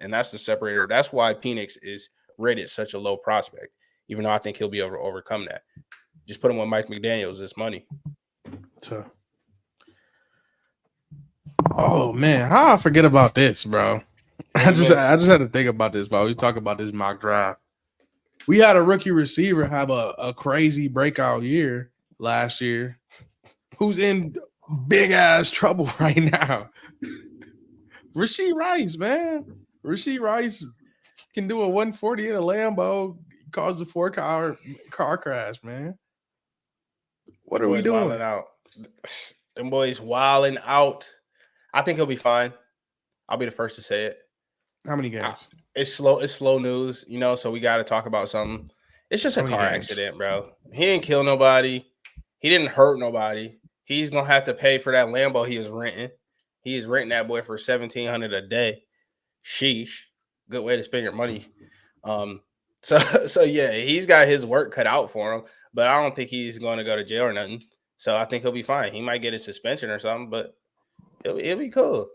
And that's the separator. That's why Penix is rated such a low prospect. even though I think he'll be able to overcome that. Just put him with Mike McDaniels. It's money. Oh man, how I forget about this, bro? I just had to think about this, bro. We talk about this mock draft. We had a rookie receiver have a crazy breakout year last year, who's in big ass trouble right now. Rashee Rice, man. Rashee Rice can do a 140 in a Lambo, caused a 4-car crash, man. What are we doing? Wilding out. Them boys wilding out. I think he'll be fine. I'll be the first to say it. How many games? It's slow news, you know, so we got to talk about something. It's just a car accident, bro. He didn't kill nobody. He didn't hurt nobody. He's going to have to pay for that Lambo he is renting. He is renting that boy for $1,700 a day. Sheesh. Good way to spend your money. So yeah, he's got his work cut out for him, but I don't think he's going to go to jail or nothing. So I think he'll be fine. He might get a suspension or something, but it'll be cool.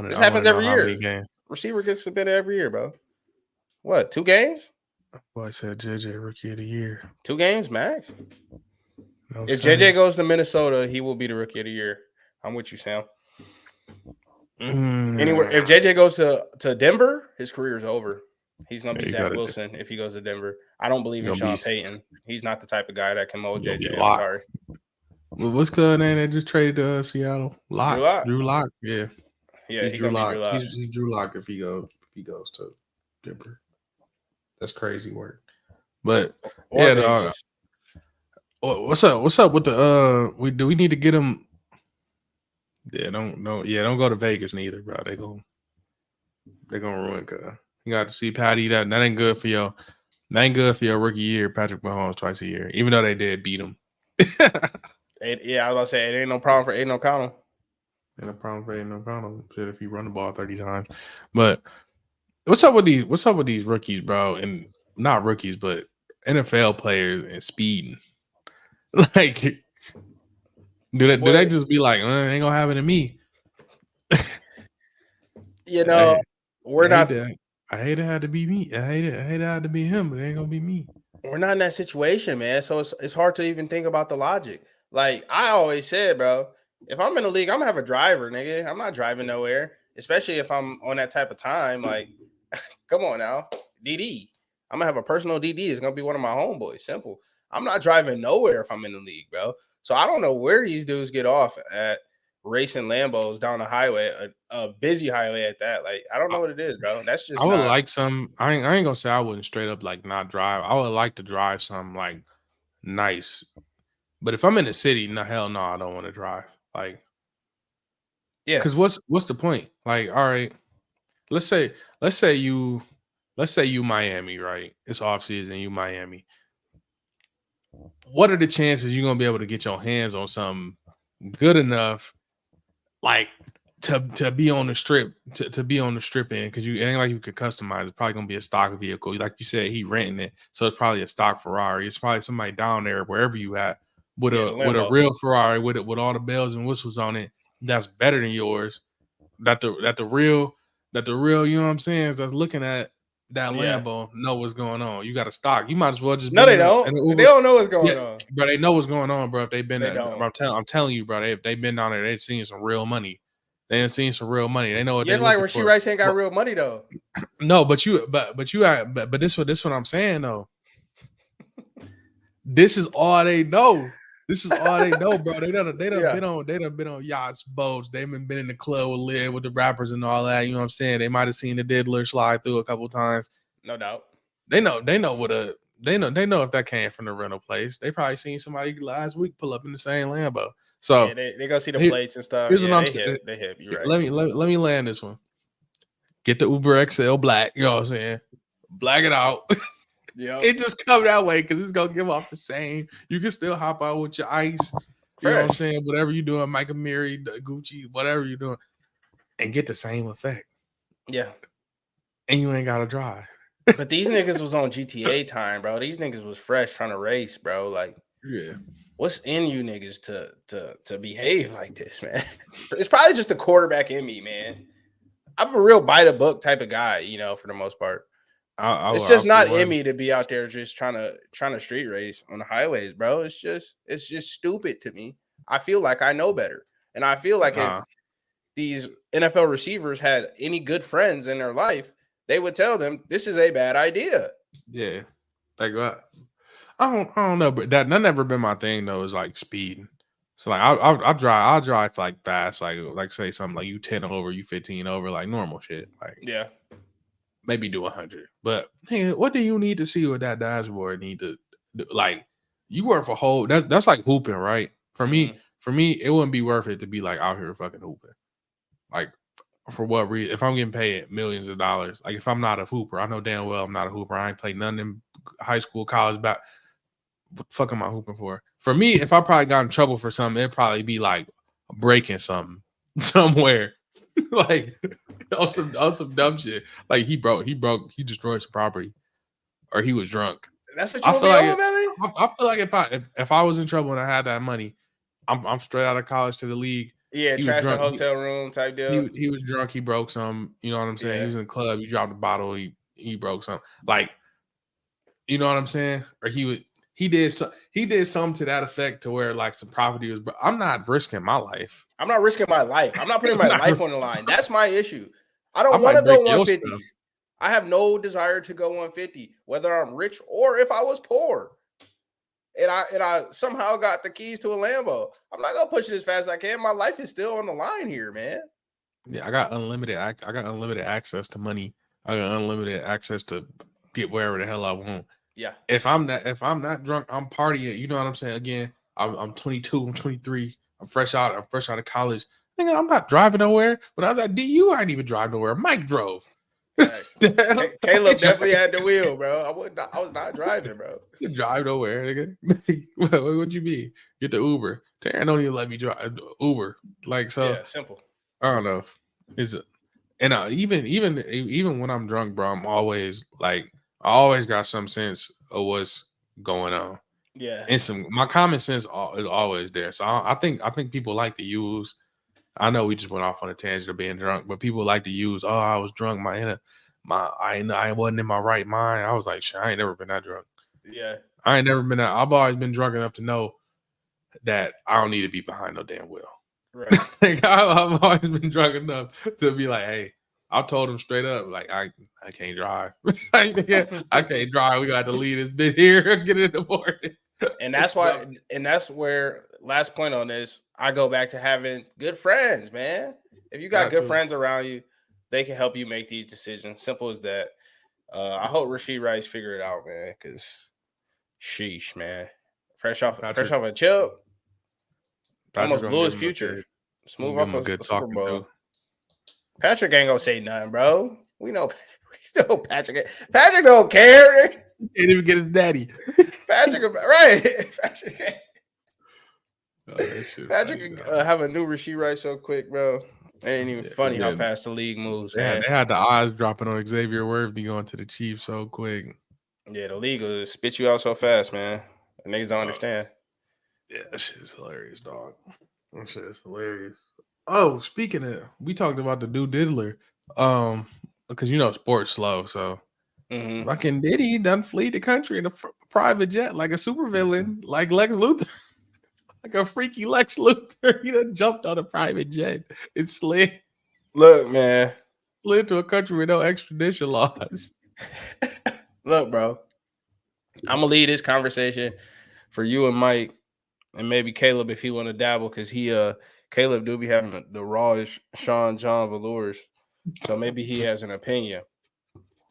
This happens every year. Receiver gets suspended every year, bro. What, 2 games? Boy, I said JJ Rookie of the Year. 2 games max. No If saying. JJ goes to Minnesota, he will be the Rookie of the Year. I'm with you, Sam. Anywhere, if JJ goes to Denver, his career is over. He's gonna be Zach Wilson if he goes to Denver. I don't believe in Sean Payton. He's not the type of guy that can mold JJ. I'm sorry. Well, what's the name that just traded to Seattle? Drew Lock. Yeah. Yeah, he's Drew Lock. He's Drew Lock if he goes to Denver. That's crazy work. But yeah, dog. What's up with the do we need to get him? Yeah, don't go to Vegas neither, bro. They're gonna ruin you got to see Patty. That ain't good for your rookie year, Patrick Mahomes twice a year, even though they did beat him. Yeah, I was about to say it ain't no problem for Aiden O'Connell. Ain't no problem for Aiden O'Connell. Shit, if you run the ball 30 times. But what's up with these rookies, bro? And not rookies, but NFL players and speeding. Like, do they just be like, ain't gonna happen to me? You know, I hate it had to be me. I hate it had to be him, but it ain't gonna be me. We're not in that situation, man. So it's hard to even think about the logic. Like I always said, bro, if I'm in the league, I'm gonna have a driver, nigga. I'm not driving nowhere, especially if I'm on that type of time. Like, come on now, DD. I'm gonna have a personal DD. It's gonna be one of my homeboys. Simple. I'm not driving nowhere if I'm in the league, bro. So I don't know where these dudes get off at racing Lambos down the highway, a busy highway at that. Like, I don't know what it is, bro. That's just. I would like some. I ain't gonna say I wouldn't straight up like not drive. I would like to drive some like nice. But if I'm in the city, hell no, I don't want to drive. Like, yeah, because what's the point? Like, all right, let's say you Miami, right? It's off season, you Miami. What are the chances you're gonna be able to get your hands on something good enough, like to be on the strip, to be on the strip end? Because it ain't like you could customize. It's probably gonna be a stock vehicle, like you said. He renting it, so it's probably a stock Ferrari. It's probably somebody down there wherever you at. With a real Ferrari with all the bells and whistles on it, that's better than yours. That the real, you know what I'm saying, that's looking at that Lambo know what's going on. You got a stock. You might as well just they don't. They don't know what's going on. Bro, they know what's going on, bro. If they've been there, I'm telling you, bro, they've been down there, they've seen some real money. They ain't seen some real money. They know what they're like Rashee Rice ain't got real money though. No, but this what I'm saying though. This is all they know. This is all they know, bro. They done been on yachts, boats. They've been in the club with Lid, with the rappers and all that. You know what I'm saying? They might have seen the Diddler slide through a couple times. No doubt. They know if that came from the rental place. They probably seen somebody last week pull up in the same Lambo. So yeah, they go see the plates and stuff. Here's what I'm saying. They hip. You're right. Let me land this one. Get the Uber XL black. You know what I'm saying? Black it out. Yeah, it just come that way because it's gonna give off the same. You can still hop out with your ice, you know what I'm saying? Whatever you're doing, Micah Mary, Gucci, whatever you're doing, and get the same effect. Yeah, and you ain't gotta drive. But these niggas was on GTA time, bro. These niggas was fresh trying to race, bro. Like, yeah, what's in you niggas to behave like this, man? It's probably just the quarterback in me, man. I'm a real by the book type of guy, you know, for the most part. It's just not in me to be out there just trying to street race on the highways, bro. It's just stupid to me. I feel like I know better, and I feel like if these NFL receivers had any good friends in their life, they would tell them this is a bad idea. Yeah, like I don't know, but that never been my thing though. Is like speed. So like I'll drive like fast, like say something like you 10 over, you 15 over, like normal shit. Like Yeah. Maybe do 100. But hey, what do you need to see with that dashboard? Need to like you work for whole that's like hooping, right? For me, it wouldn't be worth it to be like out here fucking hooping. Like for what reason? If I'm getting paid millions of dollars, like if I'm not a hooper, I know damn well I'm not a hooper. I ain't played none in high school, college. What the fuck am I hooping for? For me, if I probably got in trouble for something, it'd probably be like breaking something somewhere. Like on some dumb shit. Like he destroyed some property, or he was drunk. That's what you would be on, Melly? I feel like if I was in trouble and I had that money, I'm straight out of college to the league. Yeah, trash the hotel room type deal. He was drunk. He broke some. You know what I'm saying? Yeah. He was in the club. He dropped a bottle. He broke some. Like, you know what I'm saying? Or he did something to that effect to where like some property was. But I'm not risking my life. I'm not risking my life. I'm not putting my life on the line. That's my issue. I don't want to go 150. I have no desire to go 150, whether I'm rich or if I was poor. And I somehow got the keys to a Lambo. I'm not gonna push it as fast as I can. My life is still on the line here, man. Yeah, I got unlimited access to money. I got unlimited access to get wherever the hell I want. Yeah. If I'm not drunk, I'm partying. You know what I'm saying? Again, I'm 22. I'm 23. I'm fresh out of college. Nigga, I'm not driving nowhere. When I was at DU, I didn't even drive nowhere. Mike drove. Caleb definitely had the wheel, bro. I was not driving, bro. You drive nowhere, nigga. What you mean? Get the Uber. Taryn don't even let me drive Uber. Like so. Yeah, simple. I don't know. And even when I'm drunk, bro, I'm always like I always got some sense of what's going on. Yeah. And my common sense is always there. So I think people like to use. I know we just went off on a tangent of being drunk, but people like to use. Oh, I was drunk. I wasn't in my right mind. I was like, shit, I ain't never been that drunk. Yeah. I ain't never been that. I've always been drunk enough to know that I don't need to be behind no damn wheel. Right. Like, I've always been drunk enough to be like, hey, I told him straight up, like, I can't drive. I can't drive. We got to leave this bit here. Get it in the morning. And that's why, and that's where last point on this, I go back to having good friends, man. If you got good friends around you, they can help you make these decisions. Simple as that. I hope Rashee Rice figure it out, man, because sheesh, man. Fresh off a chip. Almost blew his future. Smooth off a good Super Bowl. Too. Patrick ain't gonna say nothing, bro. We know Patrick. Patrick don't care. Can't even get his daddy. Patrick, right? Patrick can have a new Rashee Rice so quick, bro. It ain't even funny how fast the league moves. They had the odds dropping on Xavier Worthy going to the Chiefs so quick. Yeah, the league will spit you out so fast, man. The niggas don't understand. Yeah, that shit is hilarious, dog. That shit is hilarious. Oh, speaking of, we talked about the dude Diddler, because sports slow, so fucking Diddy done flee the country in a private jet like a supervillain, like Lex Luthor, like a freaky Lex Luthor. He done jumped on a private jet and slid. Look, man, slid to a country with no extradition laws. Look, bro, I'm gonna lead this conversation for you and Mike, and maybe Caleb if he want to dabble, because Caleb do be having the rawish Sean John velours, so maybe he has an opinion.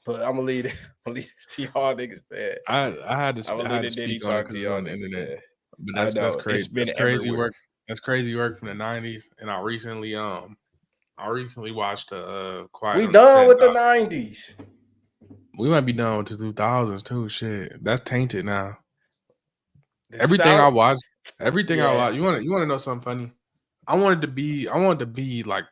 But I'm gonna lead this to y'all niggas, man. I had to speak on it on the internet, man. But that's crazy. That's crazy work. That's crazy work from the '90s. And I recently watched Quiet. We done with the '90s. We might be done with the 2000s too. Shit, that's tainted now. Everything I watched. I watched. You want to know something funny? I wanted to be like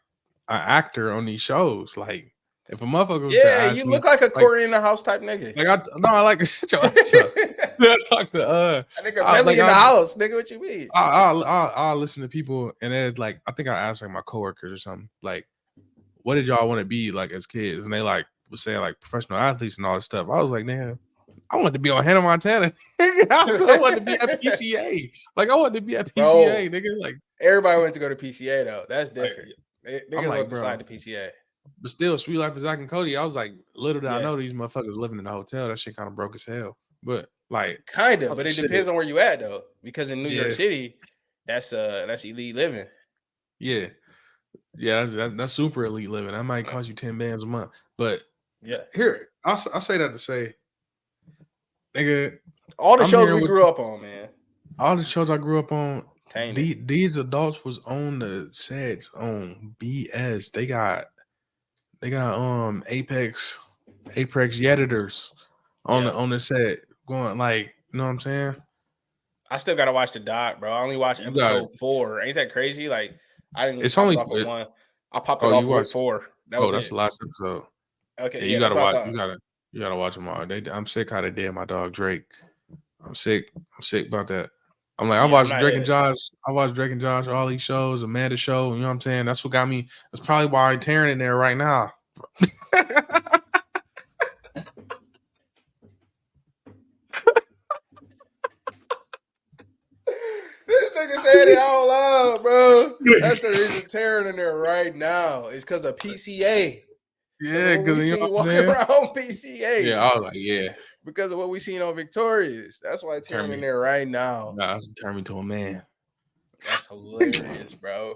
an actor on these shows. Like if a motherfucker was you look like a Courtney in the House type nigga. I like to shut your ass up. I talk to I think I'm in the house, nigga. What you mean? I'll listen to people, and it's like I think I asked like my coworkers or something, like, what did y'all want to be like as kids? And they like was saying like professional athletes and all this stuff. I was like, damn, I wanted to be on Hannah Montana. I wanted to be at PCA. Like I wanted to be at PCA, Bro. nigga. Like Everybody went to go to PCA though. That's different. I'm Niggas like, went to bro. slide to PCA. But still, Sweet Life of Zach and Cody. I was like, little did I Yeah. know these motherfuckers living in a hotel. That shit kind of broke as hell. But like, Kind of, Oh, but it shit. depends on where you at though. Because in New York Yeah. City, that's elite living. yeah, that's super elite living. That might cost you 10 bands a month. But Yeah. here, I'll say that to say, nigga, All the I'm shows here we with- grew up on, man. all the shows I grew up on, Tainted. these adults was on the sets on BS. They got Apex editors on the set going like, you know what I'm saying? I still gotta watch the doc, bro. I only watched You gotta- episode 4. Ain't that crazy? Like I didn't. It's pop only- it off with one. I popped it Oh, off you with watched- 4. That was that's it. the last episode. Okay, Yeah, you that's gotta what I watch. thought. You gotta watch them all. I'm sick how they did my dog Drake. I'm sick about that. I'm like, I Yeah, watched I'm not Drake and yet. Josh. I watched Drake and Josh, all these shows, Amanda show. You know what I'm saying? That's what got me. That's probably why I'm tearing in there right now. This nigga said it out loud, bro. That's the reason tearing in there right now. It's because of PCA. Yeah, because because we you seen know what walking I'm saying? around PCA. Yeah, I was like, yeah, Because of what we seen on Victorious. That's why it's tearing Turn in me. there right now. nah, turn me to a man. That's hilarious, bro.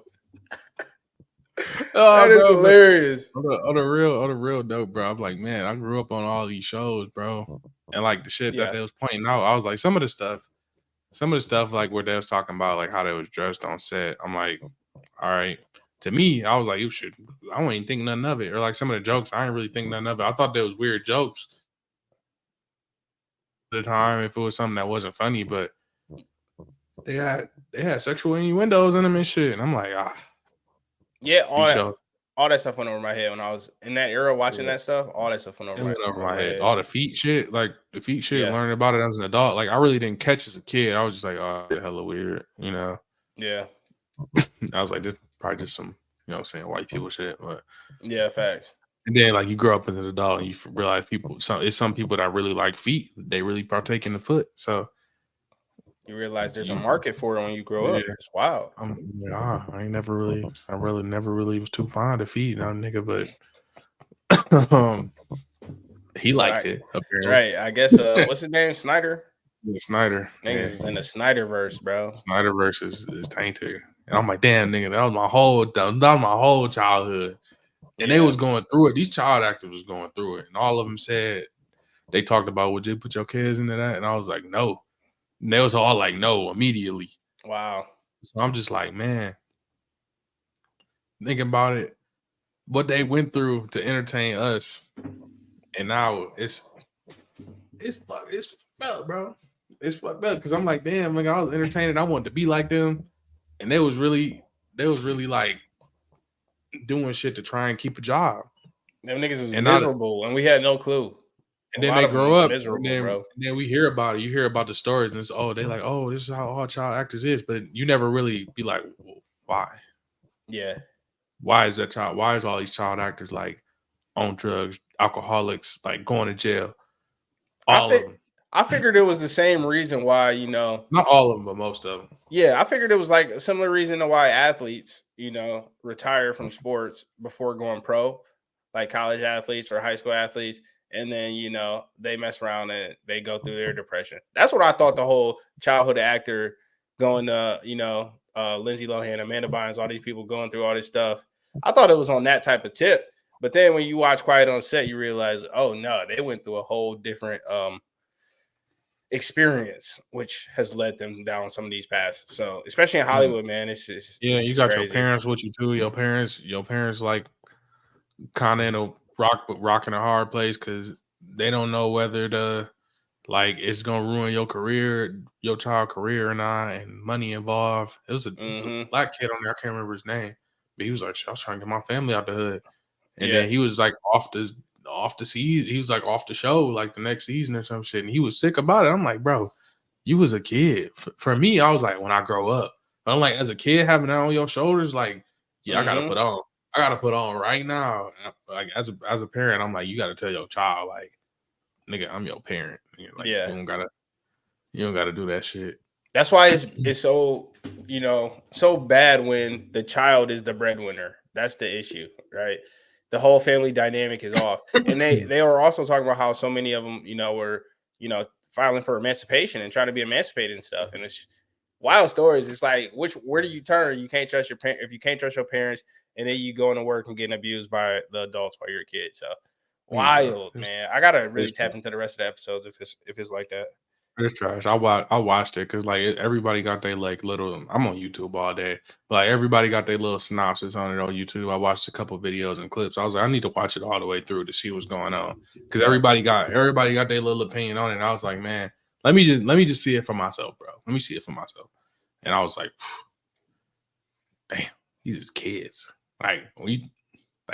Oh, That is bro, but- hilarious. On the real dope, bro. I'm like, man, I grew up on all these shows, bro. And like the shit Yeah. that they was pointing out, I was like, some of the stuff like where they was talking about like how they was dressed on set. I'm like, all right. To me, I was like, you should. I don't even think nothing of it. Or like some of the jokes, I didn't really think nothing of it. I thought there was weird jokes at the time if it was something that wasn't funny, but they had sexual innuendos in them and shit. And I'm like, Yeah, these shows. all that stuff went over my head when I was in that era watching Yeah. that stuff. All that stuff went It over, went over my head. All the feet shit, Yeah. learning about it as an adult. Like I really didn't catch as a kid. I was just like, oh, hella weird, you know. Yeah, I was like, this probably just some, you know what I'm saying, white people shit. But yeah, facts. and then like you grow up as an adult and you realize some people that really like feet, they really partake in the foot. So You realize there's a market for it when you grow up. Yeah. It's wild. I really never really was too fond of feet, nigga, but he liked Right. it apparently. Right. I guess what's his name? Snyder? Yeah, Snyder. Niggas Yeah. is in the Snyderverse, bro. Snyderverse is tainted. And I'm like, damn, nigga, that was my whole childhood. And they Yeah. was going through it. These child actors was going through it. And all of them said, they talked about, would you put your kids into that? And I was like, no. And they was all like, no, immediately. Wow. So I'm just like, man, thinking about it, what they went through to entertain us. And now it's fucked up, bro. It's fucked up because I'm like, damn, nigga, I was entertaining. I wanted to be like them. And they was really like doing shit to try and keep a job. Them niggas was And now- miserable and we had no clue. And A then lot they of them grow was up, miserable, bro. and then we hear about it. You hear about the stories, and it's they like, oh, this is how all child actors is, but you never really be like, well, why? Yeah. Why is that child? Why is all these child actors like on drugs, alcoholics, like going to jail? All of them, I figured it was the same reason why, you know, not all of them, but most of them. yeah, I figured it was like a similar reason to why athletes, you know, retire from sports before going pro, like college athletes or high school athletes. And then, you know, they mess around and they go through their depression. That's what I thought the whole childhood actor going to, you know, Lindsay Lohan, Amanda Bynes, all these people going through all this stuff. I thought it was on that type of tip. But then when you watch Quiet on Set, you realize, oh, no, they went through a whole different experience, which has led them down some of these paths. So, especially in Hollywood, man, it's just Yeah, it's you got crazy. your parents with you too. Your parents like kind of in a rocking a hard place because they don't know whether it's gonna ruin your career, your child career or not, and money involved. It was a Mhm. black kid on there. I can't remember his name, but he was like, I was trying to get my family out the hood, and Yeah. then he was like off the season. He was like off the show like the next season or some shit, and he was sick about it. I'm like, bro, you was a kid. For me, I was like, when I grow up, but I'm like, as a kid having that on your shoulders, like, yeah, I gotta Mhm. put on. I gotta put on right now. Like as a parent, I'm like, you gotta tell your child, like, nigga, I'm your parent. Like, Yeah. you don't gotta do that shit. That's why it's so, so bad when the child is the breadwinner. That's the issue, right? The whole family dynamic is off. And they were also talking about how so many of them, were, filing for emancipation and trying to be emancipated and stuff. And it's wild stories. It's like, where do you turn? You can't trust your parents. If you can't trust your parents, and then you go into work and getting abused by the adults while you're a kid. So wild, man. I gotta really tap into the rest of the episodes if it's like that. It's trash. I watched it because like everybody got their like little. I'm on YouTube all day. Like everybody got their little synopsis on it on YouTube. I watched a couple videos and clips. I was like, I need to watch it all the way through to see what's going on because everybody got their little opinion on it. And I was like, man, let me just see it for myself, bro. Let me see it for myself. And I was like, damn, these is kids. Like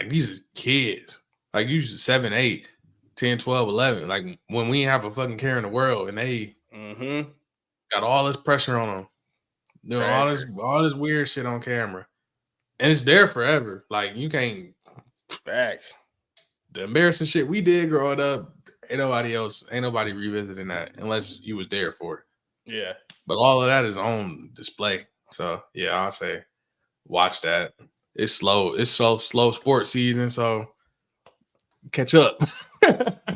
these is kids. Like you 7, 8. 10, 12, 11. Like when we have a fucking care in the world and they got all this pressure on them, doing all this weird shit on camera, and it's there forever. Like you can't. Facts. The embarrassing shit we did growing up, ain't nobody revisiting that unless you was there for it. Yeah. But all of that is on display. So yeah, I'll say watch that. It's slow. It's so slow sports season. So catch up.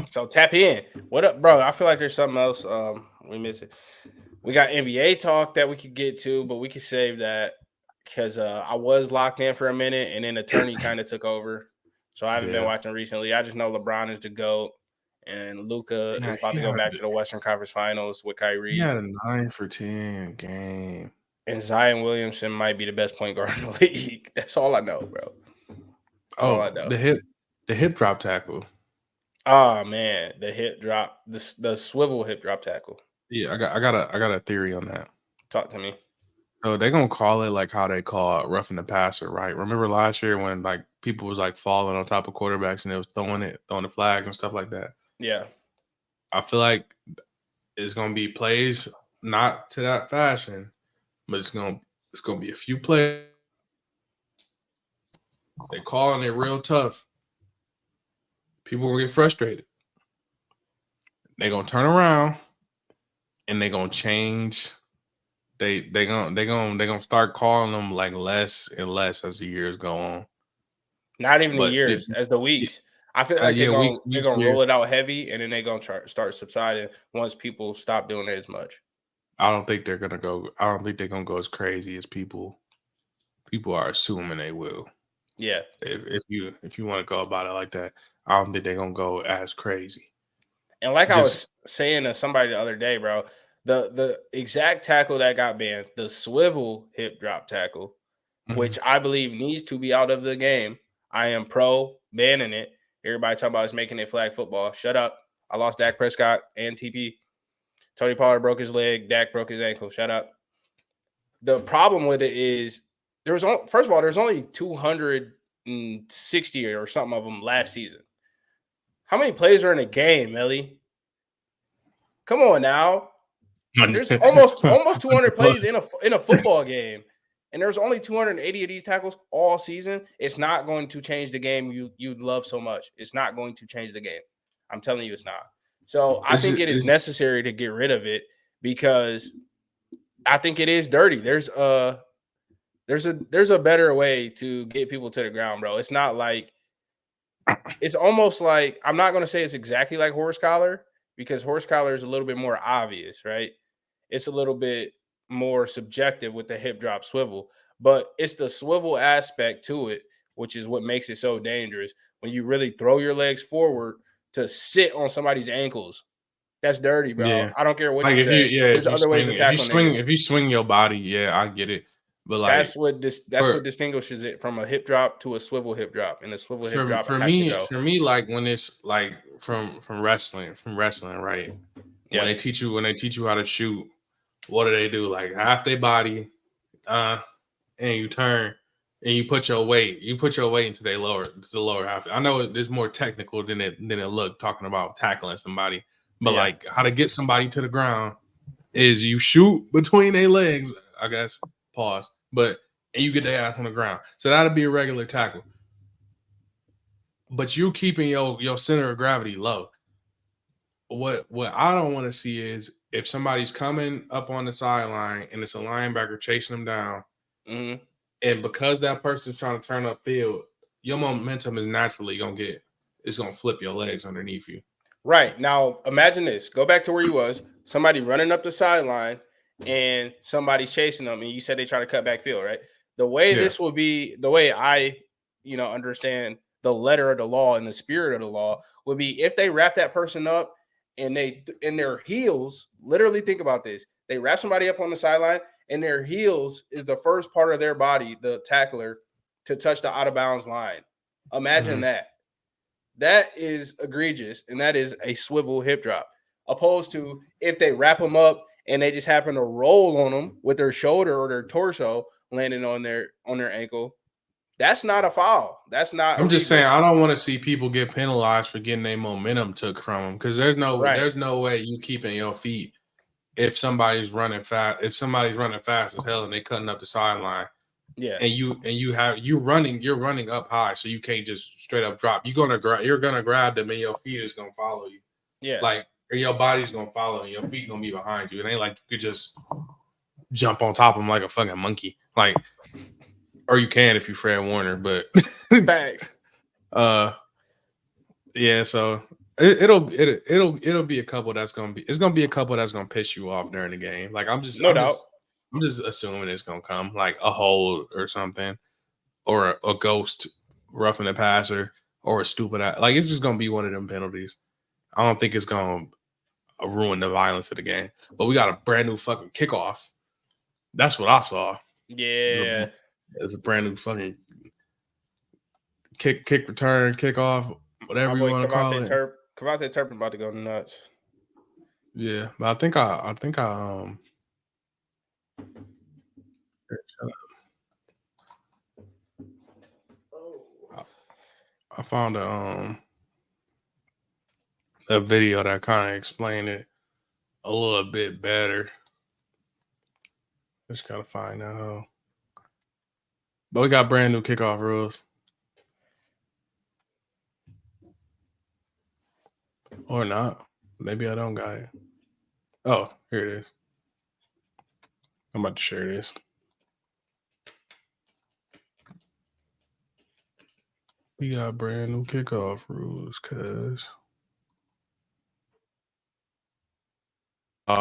So tap in. What up, bro? I feel like there's something else we missing. We got NBA talk that we could get to, but we could save that because I was locked in for a minute and then attorney kind of took over. So I haven't been watching recently. I just know LeBron is the GOAT and Luka is about to go back to the Western Conference Finals with Kyrie. He had a 9 for 10 game. And Zion Williamson might be the best point guard in the league. That's all I know, bro. That's all I know. The hip drop tackle. Oh man, the hip drop, the swivel hip drop tackle. Yeah, I got a theory on that. Talk to me. So they're gonna call it like how they call roughing the passer, right? Remember last year when like people was like falling on top of quarterbacks and they was throwing the flags and stuff like that. Yeah, I feel like it's gonna be plays not to that fashion, but it's gonna be a few plays. They calling it real tough. People will get frustrated. They're gonna turn around and they're gonna change. They're gonna start calling them like less and less as the years go on. Not even the years, as the weeks. I feel like they're gonna roll it out heavy, and then they're gonna start subsiding once people stop doing it as much. I don't think they're gonna go. I don't think they're gonna go as crazy as people are assuming they will. Yeah. If you want to go about it like that, I don't think they're gonna go as crazy. And like I was saying to somebody the other day, bro, the exact tackle that got banned, the swivel hip drop tackle, which I believe needs to be out of the game. I am pro banning it. Everybody talking about is making it flag football. Shut up. I lost Dak Prescott and TP. Tony Pollard broke his leg. Dak broke his ankle. Shut up. The problem with it is there's only 260 or something of them last season. How many plays are in a game, Melly? Come on now. There's almost 200 plays in a football game, and there's only 280 of these tackles all season. It's not going to change the game you love so much. It's not going to change the game. I'm telling you, it's not. So I think it is necessary to get rid of it because I think it is dirty. There's a better way to get people to the ground, bro. It's not like it's almost like I'm not going to say it's exactly like horse collar because horse collar is a little bit more obvious, right? It's a little bit more subjective with the hip drop swivel, but it's the swivel aspect to it, which is what makes it so dangerous. When you really throw your legs forward to sit on somebody's ankles, that's dirty, bro. Yeah. I don't care what you say. There's other ways to tackle. If you swing your body, yeah, I get it. But like that's what distinguishes it from a hip drop to a swivel hip drop. And the swivel hip drop for me, like when it's like from wrestling, right? Yeah. When they teach you how to shoot, what do? Like half their body, and you turn and you put your weight into the lower half. I know it's more technical than it looked talking about tackling somebody, but like how to get somebody to the ground is you shoot between their legs, I guess. Pause. But and you get their ass on the ground. So that'll be a regular tackle. but you keeping your center of gravity low. What I don't want to see is if somebody's coming up on the sideline and it's a linebacker chasing them down, Mhm. and because that person's trying to turn upfield, your momentum is naturally gonna flip your legs underneath you. Right. Now imagine this. Go back to where you was. Somebody running up the sideline and somebody's chasing them, and you said they try to cut back field, right? The way Yeah. this will be, the way I, understand the letter of the law and the spirit of the law would be if they wrap that person up and they in their heels, literally think about this. They wrap somebody up on the sideline and their heels is the first part of their body, the tackler, to touch the out of bounds line. Imagine Mhm. that. That is egregious, and that is a swivel hip drop. Opposed to if they wrap them up and they just happen to roll on them with their shoulder or their torso landing on their ankle, that's not a foul. That's not I'm just illegal. saying I don't want to see people get penalized for getting their momentum took from them because there's Right. no way you keeping your feet if somebody's running fast as hell and they cutting up the sideline Yeah. and you're running up high so you can't just straight up drop. You're gonna grab them and your feet is gonna follow you. Yeah. Like or your body's gonna follow and your feet gonna be behind you. It ain't like you could just jump on top of them like a fucking monkey. Like or you can if you're Fred Warner, but Facts. yeah, so it'll be a couple that's gonna be a couple that's gonna piss you off during the game. Like I'm just assuming it's gonna come like a hold or something, or a ghost roughing the passer, or a stupid like it's just gonna be one of them penalties. I don't think it's gonna ruin the violence of the game. But we got a brand new fucking kickoff. That's what I saw. Yeah. It's a brand new fucking kick return, kickoff, whatever you want to call it. KaVontae Turpin about to go nuts. Yeah, but I think I found a video that kind of explained it a little bit better. Just gotta find out. But we got brand new kickoff rules. Or not. Maybe I don't got it. Oh, here it is. I'm about to share this. We got brand new kickoff rules, cuz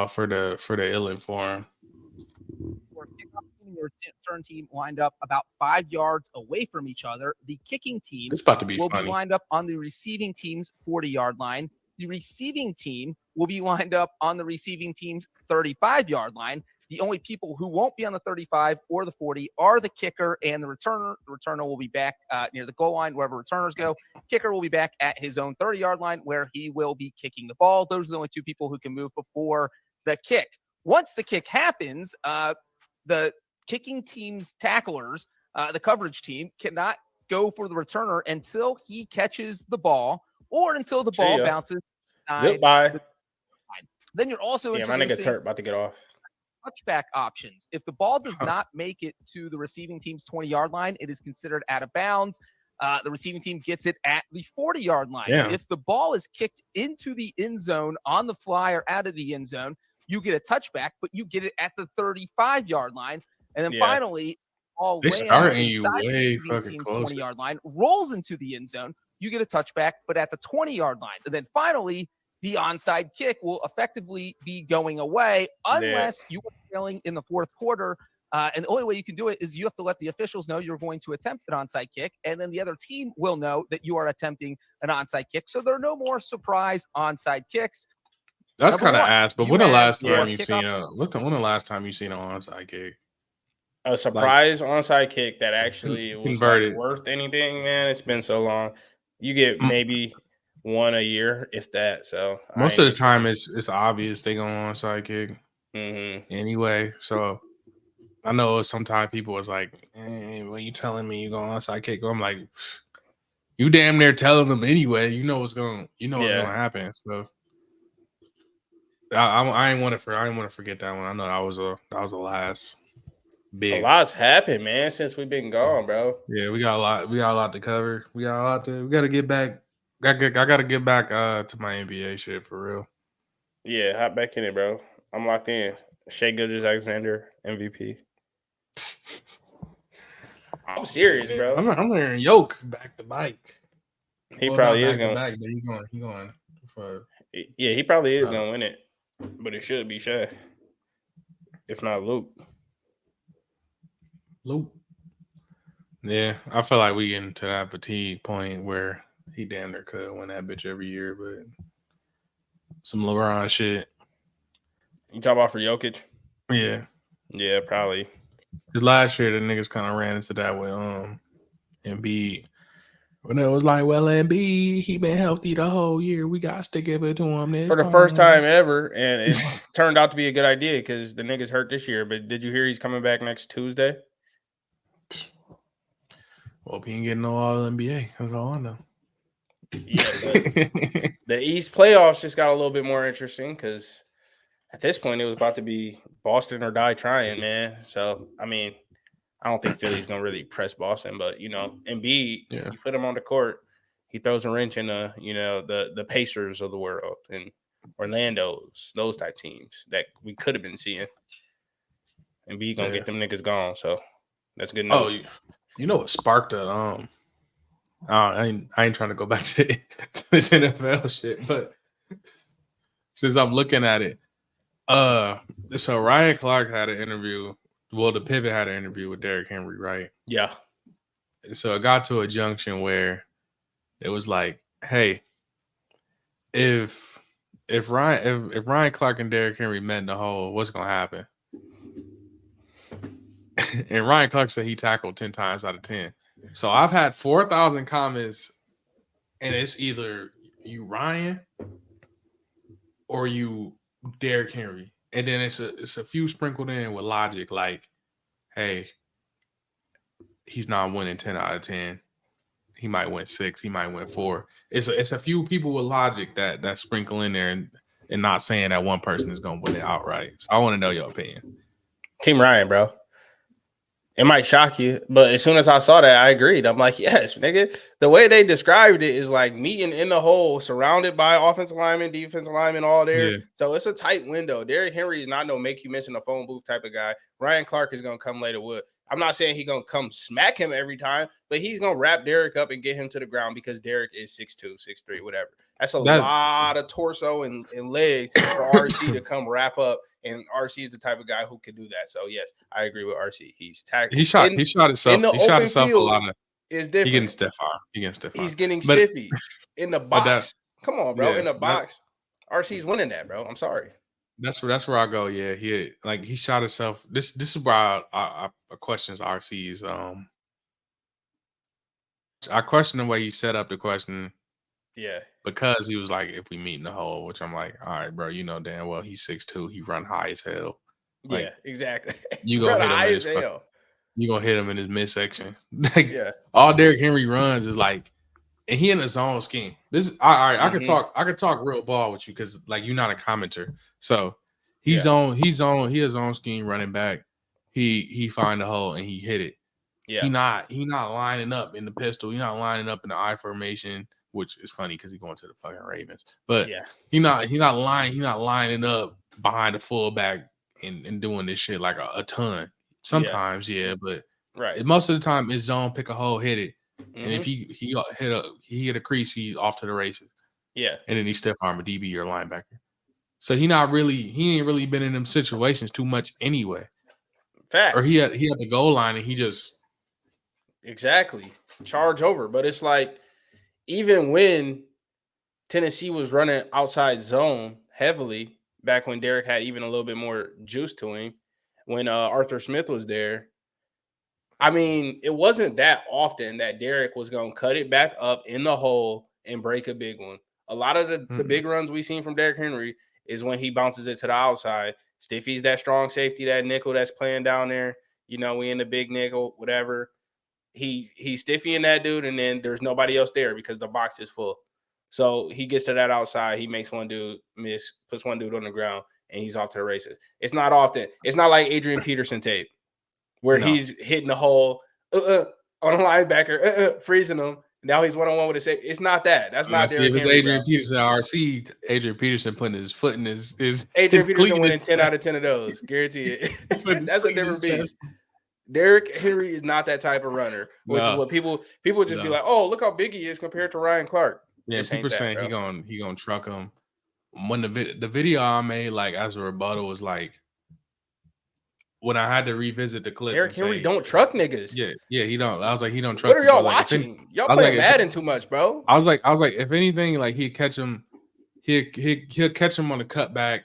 for the ill-informed. Your kickoff team and your return team lined up about 5 yards away from each other. The kicking team It's about to be will funny. be lined up on the receiving team's 40-yard line. The receiving team will be lined up on the receiving team's 35-yard line. The only people who won't be on the 35 or the 40 are the kicker and the returner. The returner will be back near the goal line, wherever returners go. Kicker will be back at his own 30-yard line, where he will be kicking the ball. Those are the only two people who can move before the kick. Once the kick happens, the kicking team's tacklers, the coverage team, cannot go for the returner until he catches the ball or until the ball bounces. Goodbye. Then you're also my nigga Turp about to get off. Touchback options. If the ball does not make it to the receiving team's 20-yard line, it is considered out of bounds. The receiving team gets it at the 40-yard line. Yeah. If the ball is kicked into the end zone on the fly or out of the end zone, you get a touchback, but you get it at the 35-yard line. And then finally, all they starting you way fucking close. 20-yard line, rolls into the end zone. You get a touchback, but at the 20-yard line. And then finally, the onside kick will effectively be going away unless you are trailing in the fourth quarter. And the only way you can do it is you have to let the officials know you're going to attempt an onside kick, and then the other team will know that you are attempting an onside kick. So there are no more surprise onside kicks. That's kind of ass. But when the last time you've seen when the last time you seen an onside kick? A surprise onside kick that actually was converted worth anything, man. It's been so long. You get maybe one a year, if that. So most of the time, it's obvious they go onside kick anyway. So I know sometimes people was like, "What you telling me you go onside kick?" I'm like, "You damn near telling them anyway. You know what's gonna happen." So I ain't want to forget that one. I know that was a last. big. lot's happened, man, since we've been gone, bro. Yeah, we got a lot. We got a lot to cover. We got to get back. I got to get back to my NBA shit for real. Yeah, hop back in it, bro. I'm locked in. Shea Gilgeous-Alexander, MVP. I'm serious, bro. I'm wearing yoke back to bike. He Well, probably not is back to going. back, but he going for Yeah, he probably is going to win it, but it should be Shea, if not Luke. loop. Yeah, I feel like we getting to that fatigue point where he damn near could win that bitch every year, but some LeBron shit. You talk about for Jokic? Yeah, Yeah, probably. because last year the niggas kind of ran into that with Embiid. When it was like, well, Embiid, he been healthy the whole year. We got to stick it to him this For the first time ever, and it turned out to be a good idea because the niggas hurt this year. But did you hear he's coming back next Tuesday? Well, he ain't getting no All NBA. That's all I know. Yeah, but the East playoffs just got a little bit more interesting because at this point it was about to be Boston or die trying, man. So I mean, I don't think Philly's gonna really press Boston, but Embiid, Yeah. you put him on the court, he throws a wrench in the Pacers of the world and Orlando's, those type teams that we could have been seeing. Embiid gonna get them niggas gone, so that's good news. Oh, you know what sparked it? I ain't trying to go back to this NFL shit, but since I'm looking at it, so Ryan Clark had an interview. Well, the Pivot had an interview with Derrick Henry, right? Yeah. So it got to a junction where it was like, hey, if Ryan Clark and Derrick Henry met in the hole, what's gonna happen? And Ryan Clark said he tackled 10 times out of 10. So I've had 4,000 comments, and it's either you Ryan or you Derrick Henry, and then it's a few sprinkled in with logic, like, hey, he's not winning 10 out of 10. He might win 6. He might win 4. It's a few people with logic that sprinkle in there and not saying that one person is gonna win it outright. So I want to know your opinion. Team Ryan, bro. It might shock you, but as soon as I saw that, I agreed. I'm like, yes, nigga. The way they described it is like meeting in the hole, surrounded by offensive linemen, defensive linemen, all there. Yeah. So it's a tight window. Derrick Henry is not no make you miss in the phone booth type of guy. Ryan Clark is gonna come later with. I'm not saying he's gonna come smack him every time, but he's gonna wrap Derrick up and get him to the ground because Derrick is 6'2", 6'3", whatever. That's a lot of torso and legs for RC to come wrap up. And RC is the type of guy who can do that. So yes, I agree with RC. He's tackling. He shot himself. In the he shot open himself a field lot of. is different. He getting stiff arm. He's getting stiffy in the box. Come on, bro. Yeah, in the box, RC's winning that, bro. I'm sorry. That's where I go. Yeah, he shot himself. This is where I questions RC's. I question the way he set up the question. Yeah. Because he was like, if we meet in the hole, which I'm like, all right, bro, you know damn well he's 6'2", he run high as hell. Like, yeah, exactly. You gonna hit him high in as his hell. You gonna hit him in his midsection. Like, Yeah. all Derrick Henry runs is like, and he in a zone scheme. This is all right. I could talk real ball with you because like you're not a commenter. So he's on his own scheme running back. He find a hole and he hit it. Yeah. He not lining up in the pistol. He not lining up in the I formation, which is funny because he's going to the fucking Ravens. But yeah, he not lining up behind the fullback and doing this shit like a ton. Sometimes, but right. Most of the time it's zone, pick a hole, hit it. And if he hit a crease, he's off to the races. Yeah. And then he stiff arm a DB or linebacker. So he ain't really been in them situations too much anyway. Fact. Or he had the goal line and he just exactly charge over. But it's like even when Tennessee was running outside zone heavily back when Derrick had even a little bit more juice to him, when Arthur Smith was there, I mean, it wasn't that often that Derrick was going to cut it back up in the hole and break a big one. A lot of the big runs we've seen from Derrick Henry is when he bounces it to the outside. Stiffy's that strong safety, that nickel that's playing down there. You know, we in the big nickel, whatever. He's stiffying that dude, and then there's nobody else there because the box is full. So he gets to that outside. He makes one dude miss, puts one dude on the ground, and he's off to the races. It's not often. It's not like Adrian Peterson tape. where No. he's hitting the hole on a linebacker, freezing him. Now he's one-on-one with a safety. It's not that. That's not Let's see if Derrick it's Henry, Adrian bro. Peterson RC. Adrian Peterson putting his foot in his Adrian his Peterson cleat in winning his 10 chest. out of 10 of those. Guarantee it. Putting his That's a cleat in different his beast. chest. Derrick Henry is not that type of runner, which is No. what people just be No. like, oh, look how big he is compared to Ryan Clark. Yeah, This ain't people that, saying bro. he gonna truck him. When the video I made, like as a rebuttal, was like when I had to revisit the clip. Derrick and Henry say, don't truck niggas. yeah, he don't. I was like, he don't trust. What are people. I y'all was like, if watching? Y'all I was playing like, if- Madden too much, bro. I was like, if anything, like he'd catch him, he'll catch him on the cutback.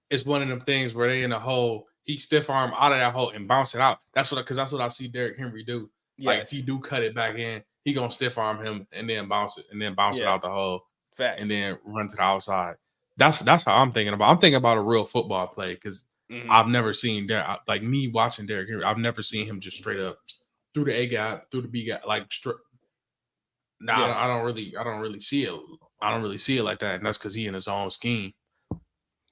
It's one of them things where they in a hole, he stiff arm out of that hole and bounce it out. That's what I see Derrick Henry do. Like if Yes. he do cut it back in, he gonna stiff arm him and then bounce it Yeah. out the hole Fact. and then run to the outside. That's how I'm thinking about. I'm thinking about a real football play because Mhm. I've never seen like me watching Derrick Henry. I've never seen him just straight up through the A gap, through the B gap, like straight. Nah, Yeah. I don't really see it. I don't really see it like that, and that's because he in his own scheme.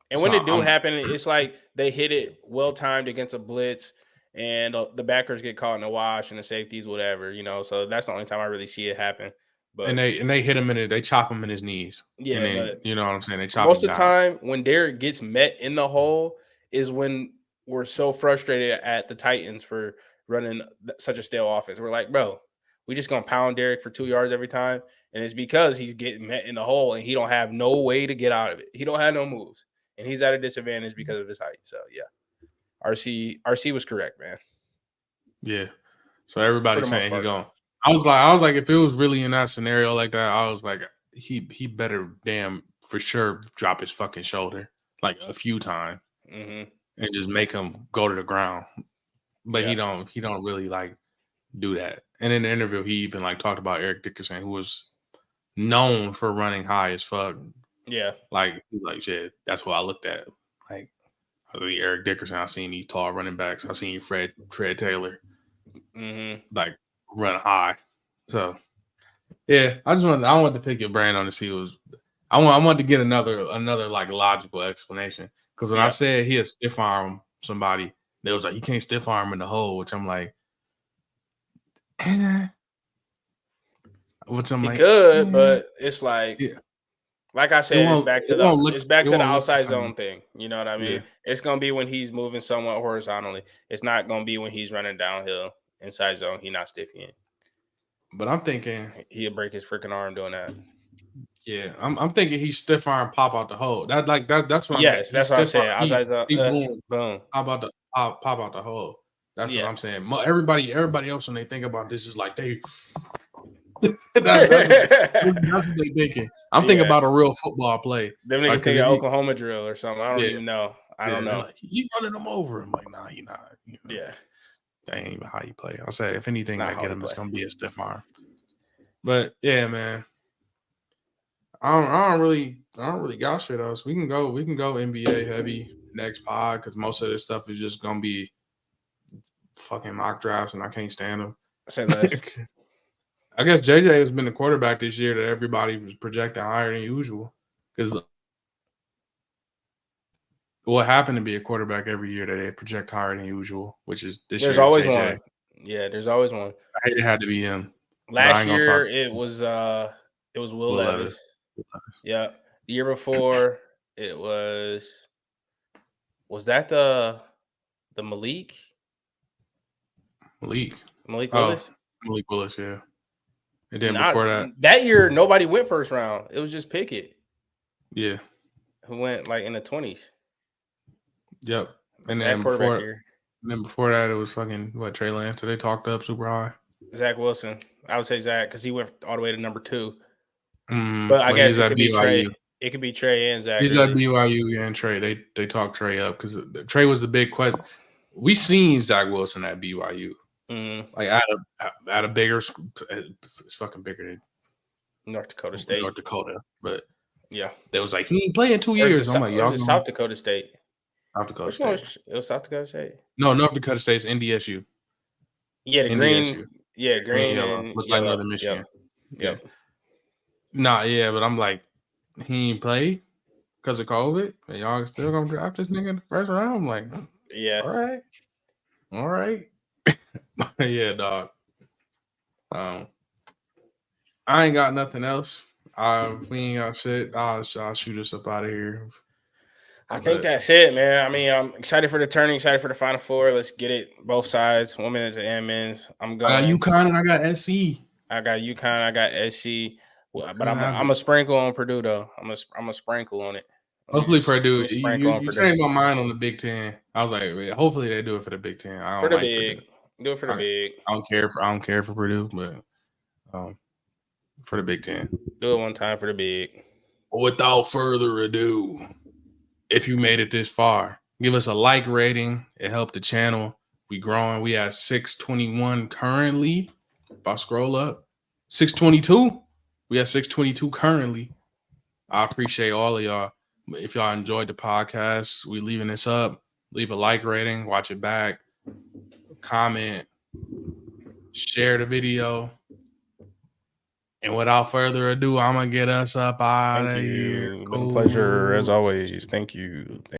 And when So it do I'm- happen, it's like they hit it well timed against a blitz, and the backers get caught in the wash and the safeties, whatever, you know. So that's the only time I really see it happen. But And they hit him in it. They chop him in his knees. yeah, and then, but you know what I'm saying. They chop most him of the down. time when Derrick gets met in the hole is when we're so frustrated at the Titans for running such a stale offense. We're like, bro, we just gonna pound Derrick for 2 yards every time, and it's because he's getting met in the hole and he don't have no way to get out of it. He don't have no moves, and he's at a disadvantage because of his height. So yeah, RC was correct, man. Yeah. So everybody's For the most saying he part. going. I was like, if it was really in that scenario like that, I was like, he better damn for sure drop his fucking shoulder like a few times Mm-hmm. and just make him go to the ground. But Yeah. he don't really like do that. And in the interview, he even like talked about Eric Dickerson, who was known for running high as fuck. Yeah. Like he's like, shit, that's what I looked at. Like I mean, Eric Dickerson, I seen these tall running backs. I seen Fred Taylor Mm-hmm. like run high. So yeah, I wanted to pick your brain on to see what was. I wanted to get another like logical explanation because when I Yeah. said he'll stiff arm somebody, they was like he can't stiff arm in the hole, which I'm like, He could, but it's like, Yeah. like I said, it's won't- back to it won't look- it's back it to the won't look the outside same. zone thing. You know what I mean? Yeah. It's gonna be when he's moving somewhat horizontally. It's not gonna be when he's running downhill inside zone. He not stiffing. But I'm thinking, He'll break his freaking arm doing that. yeah, I'm thinking he stiff arm pop out the hole. That's what I'm Yes, thinking. that's what I'm saying. Outside zone. he boom, Boom. pop out the pop out the hole. That's Yeah. what I'm saying. Everybody else when they think about this is like they. That's what they thinking. I'm thinking Yeah. about a real football play. Them niggas Like, 'cause think if of you- Oklahoma drill or something. I don't Yeah. even know. I don't they're know. Like, you running them over. I'm like, nah, he not. You know, Yeah. that ain't even how you play. I said, if anything, not that how get we him, it's play. gonna be a stiff arm. But yeah, man. I don't really got shit else. We can go NBA heavy next pod because most of this stuff is just gonna be fucking mock drafts and I can't stand them. Say less. I guess JJ has been the quarterback this year that everybody was projecting higher than usual. Because what happened to be a quarterback every year that they project higher than usual, which is this There's year. always JJ. one. Yeah, there's always one. I hate it had to be him. I Last ain't gonna year talk- it was Will Will Levis. Yeah. The year before it was that the Malik Malik. Willis? Malik Willis, yeah. And then Not- before that, year nobody went first round. It was just Pickett yeah. who went like in the 20s. Yep. And That then quarterback year. before that, it was fucking Trey Lance. So they talked up super high. Zach Wilson. I would say Zach because he went all the way to number 2. Mm, But I guess he's it at could be Trey. BYU. It could be Trey and Zach. He's really. at BYU and Trey. They talked Trey up because Trey was the big question. We seen Zach Wilson at BYU, Mhm. like at a bigger. It's fucking bigger than North Dakota State. North Dakota, but Yeah. they was like he ain't play in 2 Or years. is it I'm like, y'all South Dakota State. South Dakota Which one State. it was South Dakota State. No, North Dakota State's NDSU. Yeah, the NDSU. green. Yeah, green yellow. and Looks like yellow. Northern Michigan. Yep. Nah, yeah, but I'm like, he ain't play because of COVID, and y'all still gonna draft this nigga in the first round. I'm like, Yeah. all right. All right. Yeah, dog. I ain't got nothing else. We ain't got shit. I'll shoot us up out of here. I think that's it, man. I mean, I'm excited for the tourney, excited for the Final Four. Let's get it, both sides, women's and men's. I'm I going. got UConn and I got SC. I got UConn, I got SC, but gonna have I'm a sprinkle on Purdue though. I'm a sprinkle on it. Hopefully Purdue. Sprinkle on You Purdue. changed my mind on the Big Ten. I was like, wait, hopefully they do it for the Big Ten. I don't For the like big. Purdue. Do it for the big. I don't care for Purdue, but for the Big Ten. Do it one time for the big. Without further ado, if you made it this far, give us a like rating. It helped the channel. We growing. We at 621 currently. If I scroll up, 622. We at 622 currently. I appreciate all of y'all. If y'all enjoyed the podcast, we leaving this up. Leave a like rating. Watch it back. Comment. Share the video. And without further ado, I'm going to get us up out of here. Been a pleasure as always. Thank you.